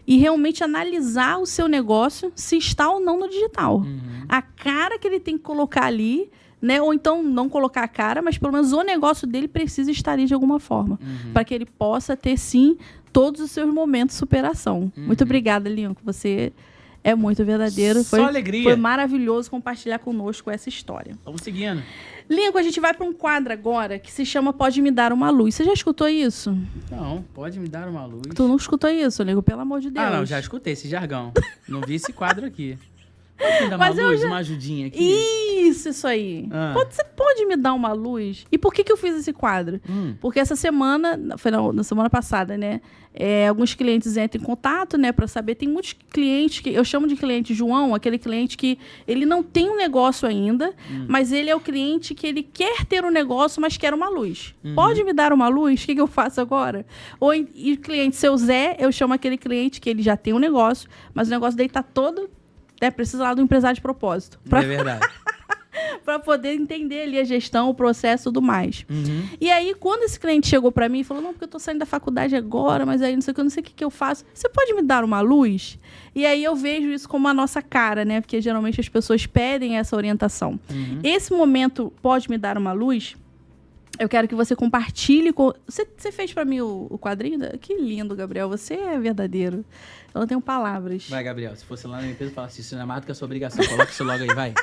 e realmente analisar o seu negócio, se está ou não no digital. A cara que ele tem que colocar ali, né? Ou então não colocar a cara, mas pelo menos o negócio dele precisa estar ali de alguma forma, para que ele possa ter, sim, todos os seus momentos de superação. Muito obrigada, Lincoln. Você é muito verdadeiro. Só alegria. Foi maravilhoso compartilhar conosco essa história. Vamos seguindo. Lincoln, a gente vai para um quadro agora que se chama Pode Me Dar Uma Luz. Você já escutou isso? Não, pode me dar uma luz. Tu não escutou isso, Lincoln? Pelo amor de Deus. Ah, não, já escutei esse jargão. Não vi esse quadro aqui. Pode me dar uma luz, uma ajudinha aqui? Isso aí. Você pode me dar uma luz? E por que eu fiz esse quadro? Porque essa semana, foi na semana passada, né? Alguns clientes entram em contato, né? Para saber. Tem muitos clientes que eu chamo de cliente João, aquele cliente que ele não tem um negócio ainda, mas ele é o cliente que ele quer ter um negócio, mas quer uma luz. Pode me dar uma luz? O que eu faço agora? E o cliente Seu Zé, eu chamo aquele cliente que ele já tem um negócio, mas o negócio dele tá todo... precisa lá do empresário de propósito. É verdade. Para poder entender ali a gestão, o processo e tudo mais. E aí, quando esse cliente chegou para mim e falou, não, porque eu estou saindo da faculdade agora, mas aí não sei o que eu faço. Você pode me dar uma luz? E aí eu vejo isso como a nossa cara, né? Porque geralmente as pessoas pedem essa orientação. Esse momento, pode me dar uma luz? Eu quero que você compartilhe com... Você fez para mim o quadrinho? Que lindo, Gabriel. Você é verdadeiro. Eu não tenho palavras. Vai, Gabriel. Se fosse lá na minha empresa, falasse, isso não é mais do que a sua obrigação. Coloca isso logo aí, vai.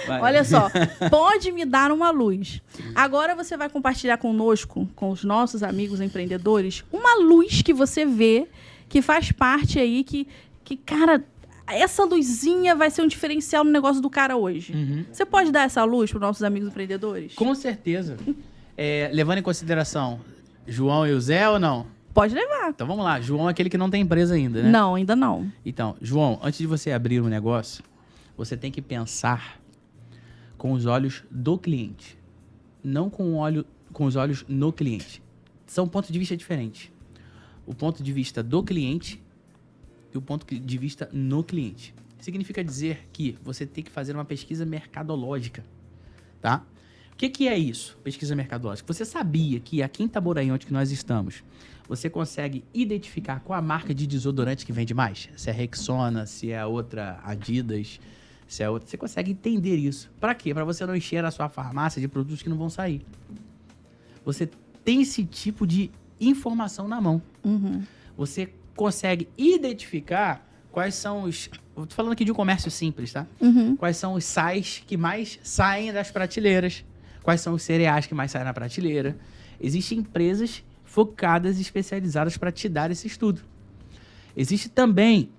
Vai. Olha só. Pode me dar uma luz. Agora você vai compartilhar conosco, com os nossos amigos empreendedores, uma luz que você vê, que faz parte aí, que cara... Essa luzinha vai ser um diferencial no negócio do cara hoje. Você pode dar essa luz para os nossos amigos empreendedores? Com certeza. Levando em consideração João e o Zé ou não? Pode levar. Então vamos lá. João é aquele que não tem empresa ainda, né? Não, ainda não. Então, João, antes de você abrir um negócio, você tem que pensar com os olhos do cliente, não com os olhos no cliente. São pontos de vista diferentes. O ponto de vista do cliente e o ponto de vista no cliente. Significa dizer que você tem que fazer uma pesquisa mercadológica, tá? O que é isso, pesquisa mercadológica? Você sabia que aqui em Itaboraí, onde que nós estamos, você consegue identificar qual a marca de desodorante que vende mais? Se é Rexona, se é a outra Adidas, se é outra... Você consegue entender isso. Para quê? Para você não encher a sua farmácia de produtos que não vão sair. Você tem esse tipo de informação na mão. Uhum. Você consegue identificar quais são os... Eu tô falando aqui de um comércio simples, tá? Uhum. Quais são os sais que mais saem das prateleiras. Quais são os cereais que mais saem na prateleira. Existem empresas focadas e especializadas para te dar esse estudo. Existe também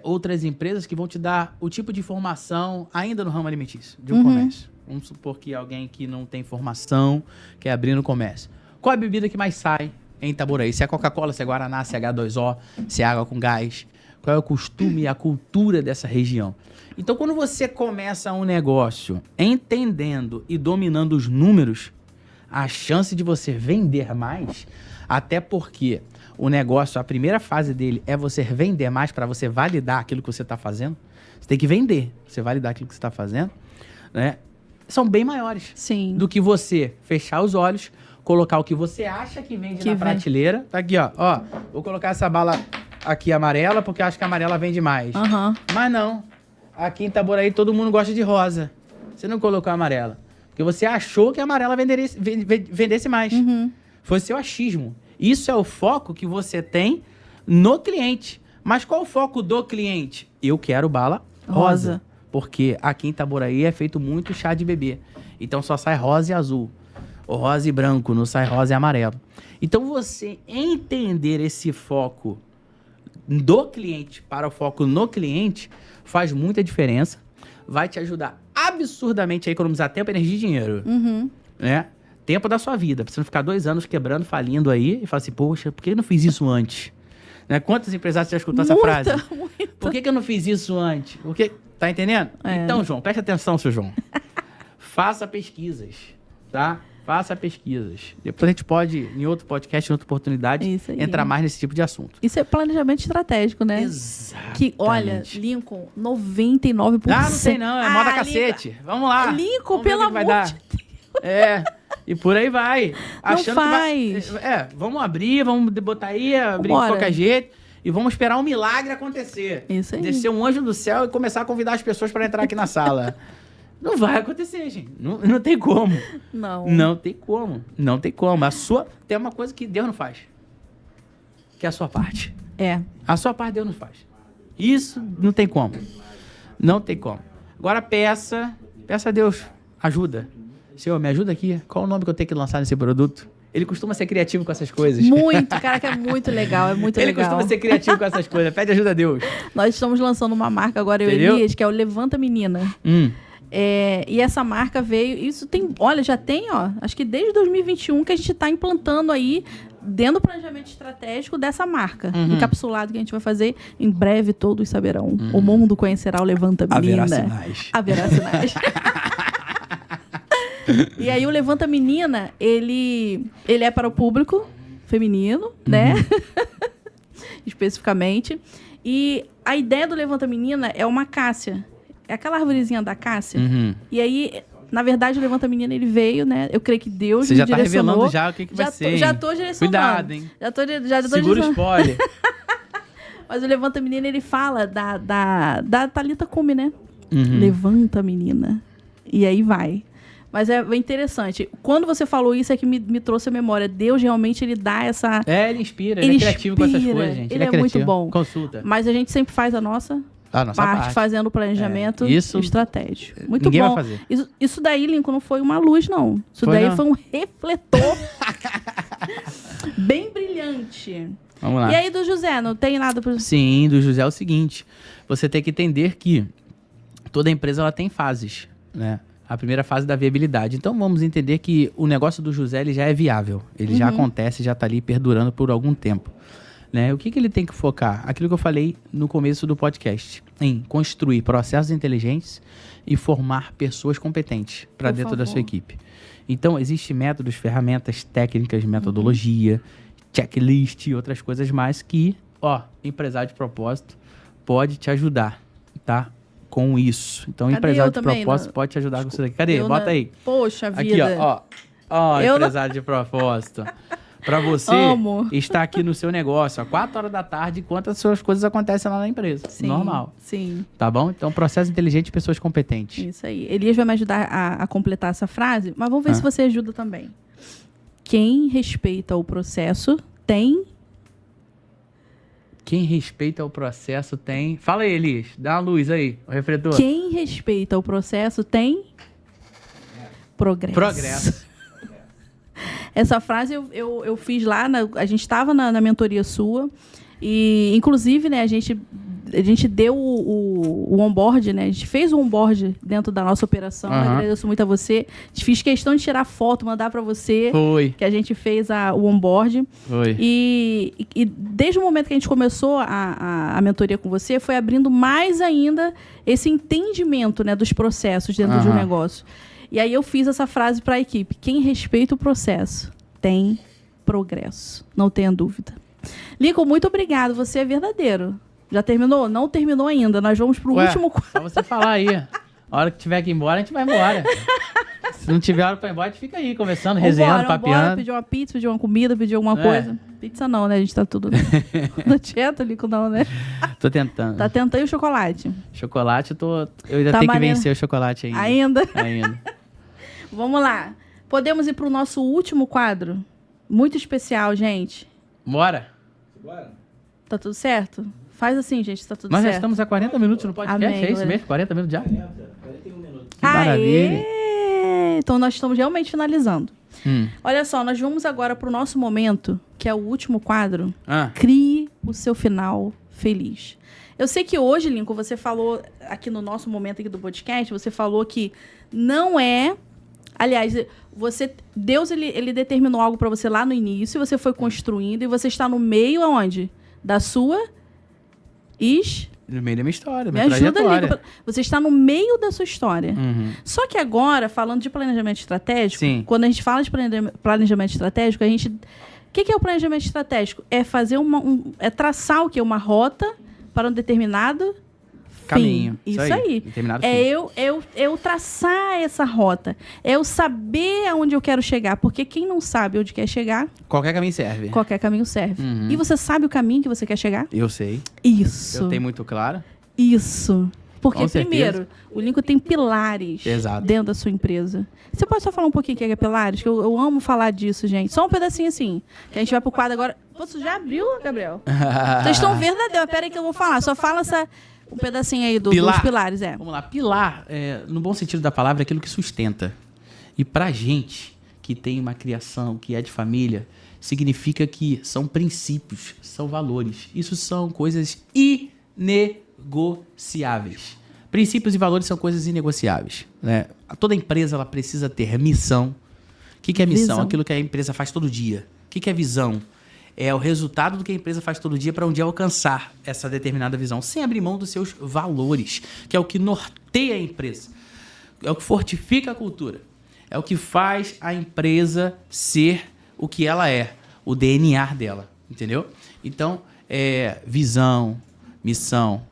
outras empresas que vão te dar o tipo de informação ainda no ramo alimentício, de um comércio. Vamos supor que alguém que não tem formação quer abrir no comércio. Qual é a bebida que mais sai em Itaboraí? Se é Coca-Cola, se é Guaraná, se é H2O, se é água com gás. Qual é o costume e a cultura dessa região? Então, quando você começa um negócio entendendo e dominando os números, a chance de você vender mais, até porque o negócio, a primeira fase dele é você vender mais para você validar aquilo que você está fazendo. Você tem que vender, você validar aquilo que você está fazendo, né? São bem maiores. Sim. Do que você fechar os olhos, colocar o que você acha que vende na prateleira. Tá aqui, ó. Vou colocar essa bala aqui amarela, porque eu acho que a amarela vende mais. Uhum. Mas não. Aqui em Itaboraí todo mundo gosta de rosa. Você não colocou a amarela. Porque você achou que a amarela vendesse mais. Uhum. Foi seu achismo. Isso é o foco que você tem no cliente. Mas qual o foco do cliente? Eu quero bala rosa. Porque aqui em Itaboraí é feito muito chá de bebê. Então só sai rosa e azul. Ou rosa e branco, não sai rosa e amarelo. Então você entender esse foco do cliente para o foco no cliente faz muita diferença. Vai te ajudar absurdamente a economizar tempo, energia e dinheiro. Uhum. Né? Tempo da sua vida. Pra você não ficar 2 anos quebrando, falindo aí e falar assim, poxa, por que eu não fiz isso antes? Né? Quantos empresários já escutou essa frase? Muita. Por que eu não fiz isso antes? Porque, tá entendendo? Então, João, preste atenção, seu João. Faça pesquisas, tá? Faça pesquisas. Depois a gente pode, em outro podcast, em outra oportunidade, entrar mais nesse tipo de assunto. Isso é planejamento estratégico, né? Exatamente. Que, olha, Lincoln, 99%. Ah, não sei não, é moda cacete. Vamos lá. Lincoln, pelo amor de Deus. E por aí vai. Achando não faz. Que vai, vamos abrir, vamos botar aí, abrir de qualquer jeito. E vamos esperar um milagre acontecer. Isso aí. Descer um anjo do céu e começar a convidar as pessoas para entrar aqui na sala. Não vai acontecer, gente. Não tem como. Não tem como. Não tem como. Tem uma coisa que Deus não faz. Que é a sua parte. A sua parte Deus não faz. Isso não tem como. Não tem como. Agora peça a Deus ajuda. Senhor, me ajuda aqui. Qual o nome que eu tenho que lançar nesse produto? Ele costuma ser criativo com essas coisas. Muito, cara, que é muito legal, legal. Ele costuma ser criativo com essas coisas. Pede ajuda a Deus. Nós estamos lançando uma marca agora, eu e Elias, que é o Levanta Menina. E essa marca veio... Isso tem... Olha, já tem, acho que desde 2021 que a gente está implantando aí dentro do planejamento estratégico dessa marca. Encapsulado que a gente vai fazer. Em breve todos saberão. O mundo conhecerá o Levanta Menina. Haverá sinais. E aí o Levanta Menina, ele é para o público feminino, né? Especificamente. E a ideia do Levanta Menina é uma acácia. É aquela arvorezinha da acácia. E aí, na verdade, o Levanta Menina, ele veio, né? Eu creio que Deus me direcionou. Você já tá revelando já o que vai ser. Já tô direcionando. Cuidado, hein? Já tô segura o spoiler. Mas o Levanta Menina, ele fala da Thalita Cume, né? Levanta, menina. E aí vai. Mas é interessante. Quando você falou isso, é que me trouxe a memória. Deus realmente, ele dá essa... Ele inspira. Ele é criativo com essas coisas, gente. Ele é muito bom. Consulta. Mas a gente sempre faz a nossa parte, fazendo o planejamento estratégico. Muito ninguém bom. Vai fazer. Isso daí, Lincoln, não foi uma luz, não. Isso daí foi um refletor bem brilhante. Vamos lá. E aí do José, não tem nada para... Sim, do José é o seguinte. Você tem que entender que toda empresa ela tem fases, né? A primeira fase da viabilidade. Então, vamos entender que o negócio do José ele já é viável. Ele já acontece, já está ali perdurando por algum tempo. né? O que ele tem que focar? Aquilo que eu falei no começo do podcast, em construir processos inteligentes e formar pessoas competentes para dentro da sua equipe. Então, existem métodos, ferramentas, técnicas, metodologia, checklist e outras coisas mais que, empresário de propósito pode te ajudar, tá? Com isso. Então, empresário de propósito pode te ajudar com isso daqui. Cadê? Bota aí. Poxa vida. Aqui, ó, empresário de propósito. Para você estar aqui no seu negócio, 4 horas da tarde, enquanto as suas coisas acontecem lá na empresa. Sim, normal. Sim. Tá bom? Então, processo inteligente, pessoas competentes. Isso aí. Elias vai me ajudar a completar essa frase, mas vamos ver se você ajuda também. Quem respeita o processo tem... Quem respeita o processo tem... Fala aí, Elias. Dá uma luz aí, o refletor. Quem respeita o processo tem... Progresso. Essa frase eu fiz lá, a gente estava na mentoria sua, e inclusive, né, a gente deu o onboard, né, a gente fez o onboard dentro da nossa operação, agradeço muito a você, fiz questão de tirar foto, mandar para você, que a gente fez o onboard, e desde o momento que a gente começou a mentoria com você, foi abrindo mais ainda esse entendimento, né, dos processos dentro de um negócio. E aí eu fiz essa frase para a equipe. Quem respeita o processo tem progresso. Não tenha dúvida. Lincoln, muito obrigado. Você é verdadeiro. Já terminou? Não terminou ainda. Nós vamos para o último quadro. Só você falar aí. A hora que tiver que ir embora, a gente vai embora. Se não tiver hora para ir embora, a gente fica aí conversando, resenhando, papeando. Pedir uma pizza, pedir uma comida, pedir alguma coisa. Pizza não, né? A gente tá tudo no dieta, Lincoln, não, né? Tô tentando. Tá tentando. E o chocolate? Chocolate, eu ainda tenho que vencer o chocolate ainda. Ainda. Vamos lá. Podemos ir para o nosso último quadro? Muito especial, gente. Bora. Tá tudo certo? Faz assim, gente, tá tudo certo. certo. Nós já estamos há 40 minutos no podcast, é isso mesmo? 40 minutos já? 41 minutos. Que maravilha. Então nós estamos realmente finalizando. Olha só, nós vamos agora para o nosso momento, que é o último quadro. Crie o seu final feliz. Eu sei que hoje, Lincoln, você falou aqui no nosso momento aqui do podcast, você falou que não é... Aliás, Deus ele determinou algo para você lá no início, você foi construindo e você está no meio aonde? Da sua... No meio da minha história, Me ajuda, Lincoln. Você está no meio da sua história. Só que agora, falando de planejamento estratégico, quando a gente fala de planejamento estratégico, a gente... O que é o planejamento estratégico? É fazer é traçar o quê? Uma rota para um determinado caminho. Isso aí. Eu traçar essa rota. É eu saber aonde eu quero chegar. Porque quem não sabe onde quer chegar... Qualquer caminho serve. Qualquer caminho serve. E você sabe o caminho que você quer chegar? Eu sei. Isso. Eu tenho muito claro. Isso. Porque, primeiro, o Lincoln tem pilares dentro da sua empresa. Você pode só falar um pouquinho o que é pilares? Que eu amo falar disso, gente. Só um pedacinho assim. Que a gente vai pro quadro agora. Você já abriu, Gabriel? Vocês estão verdadeiros. Pera aí que eu vou falar. Só fala um pedacinho aí dos pilares. Vamos lá. Pilar, no bom sentido da palavra, é aquilo que sustenta. E pra gente que tem uma criação, que é de família, significa que são princípios, são valores. Isso são coisas inegociáveis. Princípios e valores são coisas inegociáveis, né? Toda empresa ela precisa ter missão. O que é missão? Visão. Aquilo que a empresa faz todo dia. O que é visão? É o resultado do que a empresa faz todo dia para um dia alcançar essa determinada visão, sem abrir mão dos seus valores, que é o que norteia a empresa, é o que fortifica a cultura, é o que faz a empresa ser o que ela é, o DNA dela, entendeu? Então, visão, missão,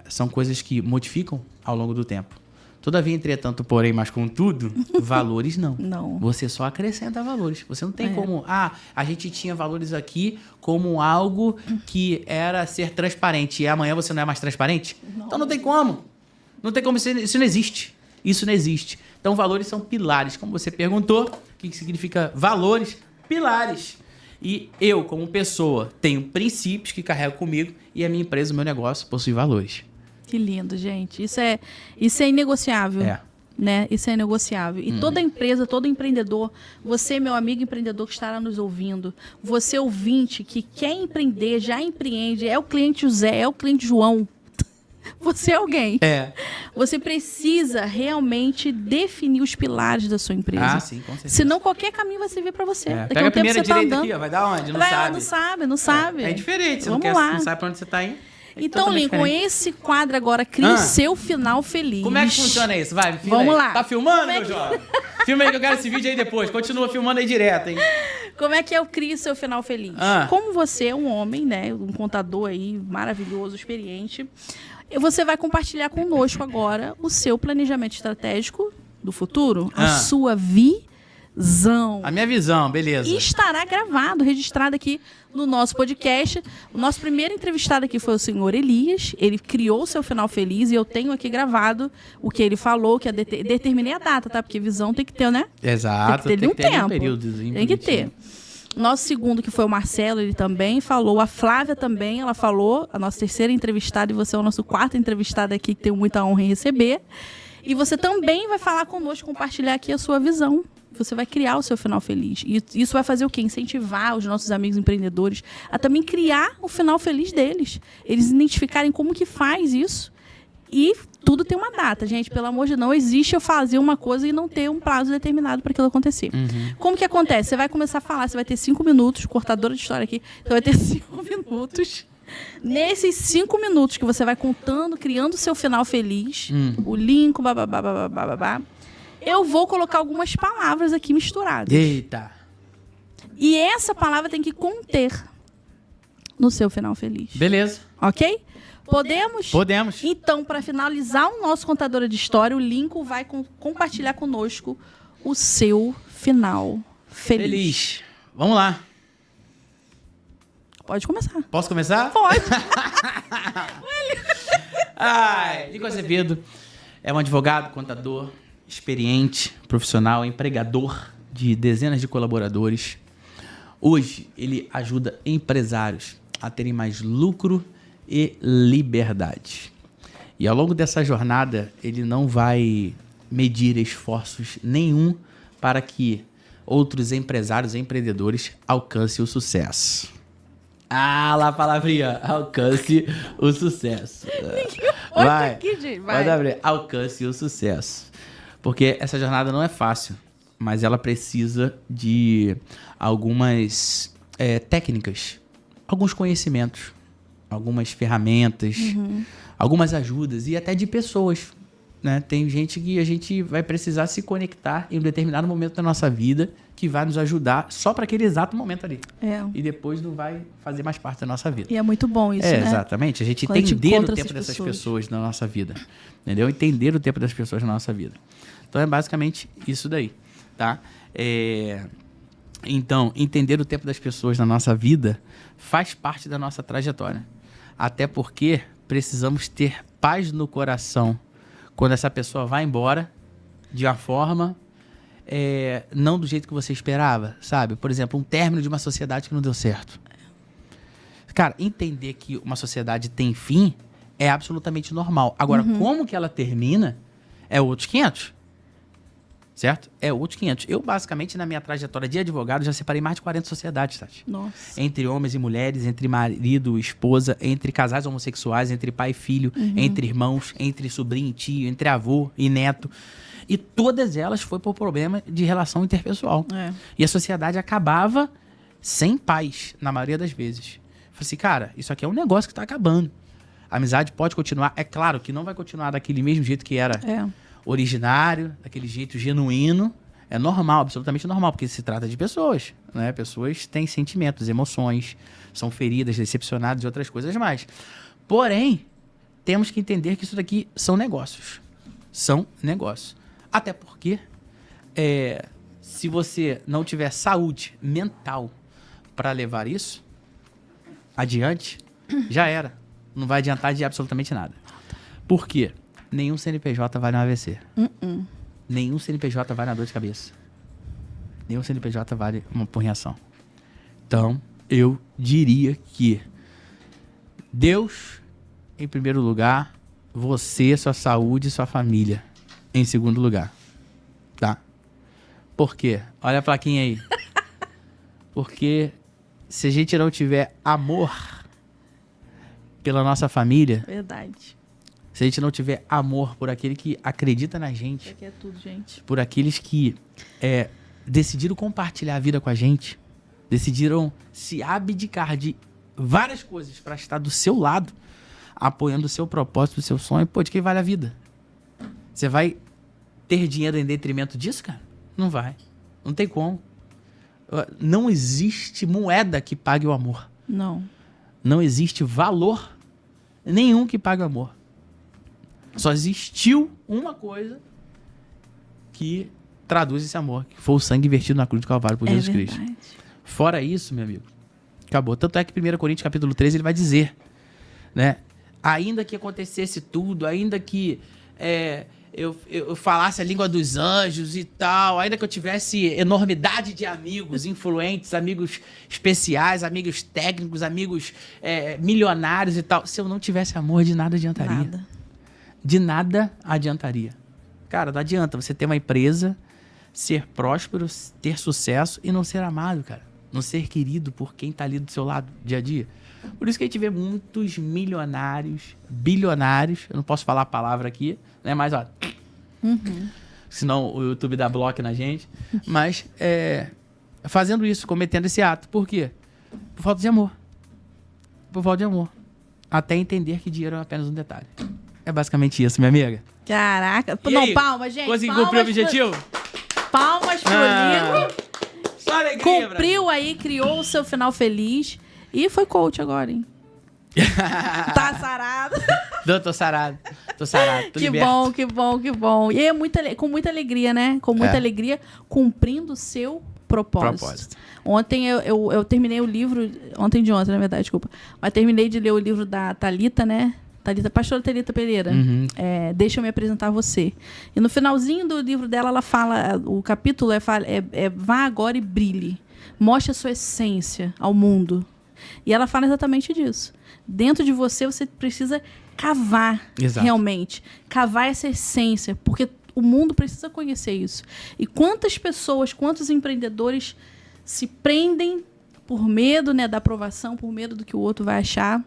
são coisas que modificam ao longo do tempo. Todavia, entretanto, porém, mas contudo, valores não. Não. Você só acrescenta valores. Você não tem como... a gente tinha valores aqui como algo que era ser transparente. E amanhã você não é mais transparente? Não. Então não tem como. Não tem como. Isso não existe. Isso não existe. Então, valores são pilares. Como você perguntou, o que significa valores? Pilares. E eu, como pessoa, tenho princípios que carrego comigo e a minha empresa, o meu negócio, possui valores. Que lindo, gente. Isso é inegociável. Né? Isso é inegociável. E toda empresa, todo empreendedor, você, meu amigo empreendedor que estará nos ouvindo, você ouvinte que quer empreender, já empreende, é o cliente José, é o cliente João. você é alguém. É. Você precisa realmente definir os pilares da sua empresa. Ah, sim, com certeza. Senão qualquer caminho vai servir para você. Daqui Pega a a um tempo primeira você tá direita andando. aqui, ó. Vai dar onde? Não Vai, sabe. Não sabe. É diferente. Você Vamos não, lá. não sabe pra onde você tá indo. Então, totalmente Lincoln, diferente. esse quadro agora cria o seu final feliz. Como é que funciona isso? Vai, filma Vamos aí. lá. Tá filmando, Como é meu que- jovem? Filma aí que eu quero esse vídeo aí depois. Continua filmando aí direto, hein? Como é que eu crio o seu final feliz? Como você é um homem, né? Um contador aí maravilhoso, experiente, você vai compartilhar conosco agora o seu planejamento estratégico do futuro, a sua visão. A minha visão, beleza. E estará gravado, registrado aqui no nosso podcast. O nosso primeiro entrevistado aqui foi o senhor Elias. Ele criou o seu final feliz e eu tenho aqui gravado o que ele falou, que determinei a data, tá? Porque visão tem que ter, né? Exato. Tem que ter um tempo. períodozinho Tem que bonitinho. ter. Nosso segundo, que foi o Marcelo, ele também falou. A Flávia também, ela falou. A nossa terceira entrevistada e você é o nosso quarto entrevistado aqui, que tenho muita honra em receber. E você também vai falar conosco, compartilhar aqui a sua visão. Você vai criar o seu final feliz. E isso vai fazer o quê? Incentivar os nossos amigos empreendedores a também criar o final feliz deles. Eles identificarem como que faz isso. E tudo tem uma data, gente. Pelo amor de Deus, não existe eu fazer uma coisa e não ter um prazo determinado para aquilo acontecer. Como que acontece? Você vai começar a falar, você vai ter 5 minutos, cortadora de história aqui, você vai ter 5 minutos. Nesses 5 minutos que você vai contando, criando o seu final feliz, o link, babá, eu vou colocar algumas palavras aqui misturadas. Eita. E essa palavra tem que conter no seu final feliz. Beleza. Ok? Podemos? Podemos. Então, para finalizar o nosso Contadora de História, o Lincoln vai compartilhar conosco o seu final feliz. Feliz. Vamos lá. Pode começar. Posso começar? Pode. Lincoln Azevedo é um advogado, contador, experiente, profissional, empregador de dezenas de colaboradores. Hoje, ele ajuda empresários a terem mais lucro e liberdade. E ao longo dessa jornada, ele não vai medir esforços nenhum para que outros empresários e empreendedores alcancem o sucesso. Lá a palavrinha, alcance o sucesso. Olha aqui, gente. Vai. Abrir. Alcance o sucesso. Porque essa jornada não é fácil, mas ela precisa de algumas técnicas, alguns conhecimentos, algumas ferramentas, algumas ajudas e até de pessoas. Né? Tem gente que a gente vai precisar se conectar em um determinado momento da nossa vida que vai nos ajudar só para aquele exato momento ali. E depois não vai fazer mais parte da nossa vida. E é muito bom isso, né? Exatamente. A gente Quando a gente entender o encontra tempo essas dessas pessoas. pessoas na nossa vida. Entendeu? Entender o tempo das pessoas na nossa vida. Então, é basicamente isso daí, tá? Então, entender o tempo das pessoas na nossa vida faz parte da nossa trajetória. Até porque precisamos ter paz no coração quando essa pessoa vai embora de uma forma não do jeito que você esperava, sabe? Por exemplo, um término de uma sociedade que não deu certo. Cara, entender que uma sociedade tem fim é absolutamente normal. Agora, como que ela termina é outros 500. Certo? É outros 500. Eu, basicamente, na minha trajetória de advogado, já separei mais de 40 sociedades, Tati. Nossa. Entre homens e mulheres, entre marido e esposa, entre casais homossexuais, entre pai e filho, entre irmãos, entre sobrinho e tio, entre avô e neto. E todas elas foi por problema de relação interpessoal. E a sociedade acabava sem paz, na maioria das vezes. Falei assim, cara, isso aqui é um negócio que tá acabando. A amizade pode continuar. É claro que não vai continuar daquele mesmo jeito que era originário, daquele jeito genuíno. É normal, absolutamente normal, porque se trata de pessoas, né? Pessoas têm sentimentos, emoções, são feridas, decepcionadas e outras coisas mais. Porém, temos que entender que isso daqui são negócios. São negócios. Até porque, se você não tiver saúde mental para levar isso adiante, já era. Não vai adiantar de absolutamente nada. Por quê? Nenhum CNPJ vai no AVC. Nenhum CNPJ vai na dor de cabeça. Nenhum CNPJ vale uma porrinhação. Então, eu diria que Deus, em primeiro lugar, você, sua saúde e sua família, em segundo lugar. Tá? Por quê? Olha a plaquinha aí. Porque se a gente não tiver amor pela nossa família, Verdade. se a gente não tiver amor por aquele que acredita na Isso gente, aqui é tudo, gente. por aqueles que decidiram compartilhar a vida com a gente, decidiram se abdicar de várias coisas para estar do seu lado, apoiando o seu propósito, o seu sonho, pô, de quem vale a vida? Você vai ter dinheiro em detrimento disso, cara? Não vai. Não tem como. Não existe moeda que pague o amor. Não. Não existe valor nenhum que pague o amor. Só existiu uma coisa que traduz esse amor, que foi o sangue vertido na cruz do Calvário por Jesus Cristo. Verdade. Fora isso, meu amigo, acabou. Tanto é que 1 Coríntios capítulo 13 ele vai dizer, né? Ainda que acontecesse tudo, ainda que eu falasse a língua dos anjos e tal, ainda que eu tivesse enormidade de amigos influentes, amigos especiais, amigos técnicos, amigos milionários e tal, se eu não tivesse amor, de nada adiantaria. Nada. De nada adiantaria. Cara, não adianta você ter uma empresa, ser próspero, ter sucesso e não ser amado, cara. Não ser querido por quem tá ali do seu lado, dia a dia. Por isso que a gente vê muitos milionários, bilionários, eu não posso falar a palavra aqui, né? Mas, ó, senão o YouTube dá bloco na gente. Mas, fazendo isso, cometendo esse ato. Por quê? Por falta de amor. Por falta de amor. Até entender que dinheiro é apenas um detalhe. É basicamente isso, minha amiga. Caraca. E Não, aí? palmas, gente. Consegui palmas cumprir o objetivo? Palmas pro Nico. Só alegria, Cumpriu aí, criou o seu final feliz. E foi coach agora, hein? Tá sarado. Não, tô sarado. Tô sarado, tô Que liberto. bom, que bom, que bom. E é com muita alegria, né? Com muita alegria, cumprindo o seu propósito. Ontem eu terminei o livro... Ontem de ontem, na verdade, desculpa. Mas terminei de ler o livro da Thalita, né? Pastora Thalita Pereira. Deixa eu me apresentar a você. E no finalzinho do livro dela, ela fala... O capítulo vá agora e brilhe. Mostre a sua essência ao mundo. E ela fala exatamente disso. Dentro de você precisa cavar. Exato. Realmente. Cavar essa essência. Porque o mundo precisa conhecer isso. E quantas pessoas, quantos empreendedores se prendem por medo, né, da aprovação, por medo do que o outro vai achar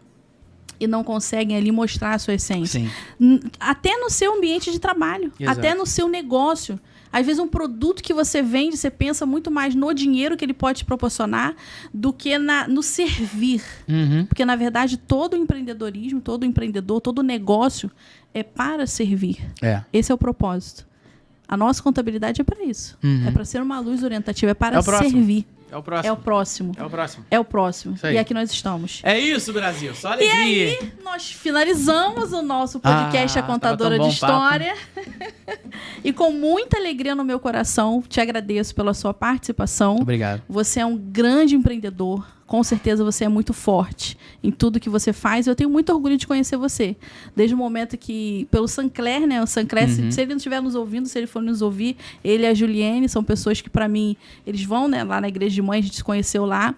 e não conseguem ali mostrar a sua essência. Sim. Até no seu ambiente de trabalho. Exato. Até no seu negócio. Às vezes um produto que você vende, você pensa muito mais no dinheiro que ele pode te proporcionar do que no servir. Porque, na verdade, todo empreendedorismo, todo empreendedor, todo negócio é para servir. Esse é o propósito. A nossa contabilidade é para isso. É para ser uma luz orientativa, é para servir. É o próximo. É o próximo. É o próximo. É o próximo. Isso aí. E aqui nós estamos. É isso, Brasil. Só E alegria. aí, nós finalizamos o nosso podcast A Contadora tava de tão bom o papo. História. E com muita alegria no meu coração, te agradeço pela sua participação. Obrigado. Você é um grande empreendedor. Com certeza você é muito forte em tudo que você faz. Eu tenho muito orgulho de conhecer você. Desde o momento que, pelo Sancler, né? O Sancler, se ele não estiver nos ouvindo, se ele for nos ouvir, ele e a Juliene são pessoas que, para mim, eles vão, né, lá na igreja de mãe, a gente se conheceu lá.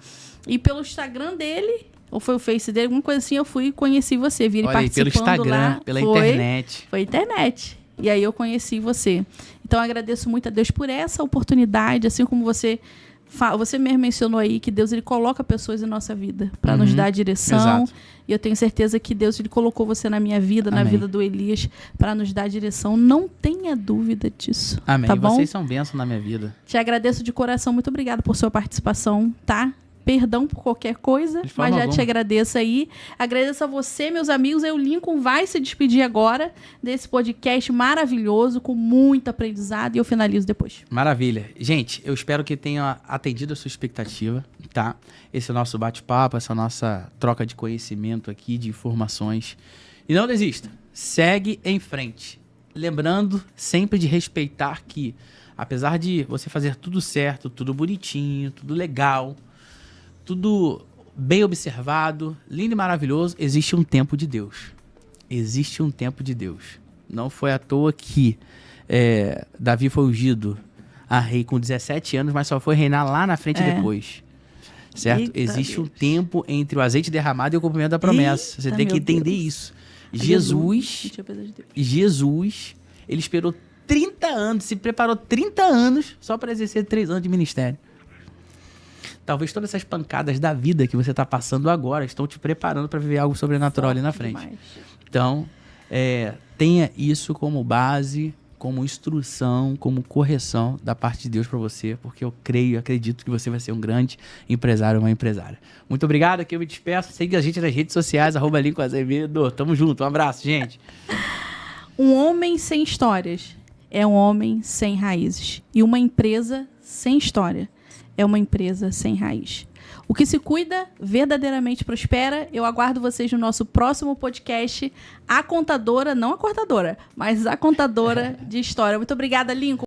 E pelo Instagram dele, ou foi o Face dele, alguma coisa assim, eu fui e conheci você. Vi ele Olha aí, participando pelo Instagram, lá. pela internet. Foi internet. E aí eu conheci você. Então, eu agradeço muito a Deus por essa oportunidade, assim como você mesmo mencionou aí que Deus ele coloca pessoas em nossa vida para nos dar direção. Exato. E eu tenho certeza que Deus ele colocou você na minha vida, na Amém. vida do Elias, para nos dar direção. Não tenha dúvida disso. Amém. Tá bom? Vocês são bênçãos na minha vida. Te agradeço de coração. Muito obrigada por sua participação, tá? Perdão por qualquer coisa, De forma mas já alguma. te agradeço aí. Agradeço a você, meus amigos. O Lincoln vai se despedir agora desse podcast maravilhoso, com muito aprendizado, e eu finalizo depois. Maravilha. Gente, eu espero que tenha atendido a sua expectativa, tá? Esse é o nosso bate-papo, essa nossa troca de conhecimento aqui, de informações. E não desista. Segue em frente. Lembrando sempre de respeitar que, apesar de você fazer tudo certo, tudo bonitinho, tudo legal, tudo bem observado, lindo e maravilhoso, existe um tempo de Deus. Existe um tempo de Deus. Não foi à toa que Davi foi ungido a rei com 17 anos, mas só foi reinar lá na frente depois. Certo? Eita Existe um Deus. tempo entre o azeite derramado e o cumprimento da promessa. Você Eita, tem que meu entender Deus. isso. Jesus, ele esperou 30 anos, se preparou 30 anos só para exercer 3 anos de ministério. Talvez todas essas pancadas da vida que você está passando agora estão te preparando para viver algo sobrenatural ali na frente. Demais. Então, tenha isso como base, como instrução, como correção da parte de Deus para você, porque eu acredito que você vai ser um grande empresário, uma empresária. Muito obrigado, aqui eu me despeço. Siga a gente nas redes sociais, @Lincoln_Azevedo. Tamo junto, um abraço, gente. Um homem sem histórias é um homem sem raízes. E uma empresa sem história é uma empresa sem raiz. O que se cuida verdadeiramente prospera. Eu aguardo vocês no nosso próximo podcast, A Contadora, não a cortadora, mas a Contadora de História. Muito obrigada, Lincoln.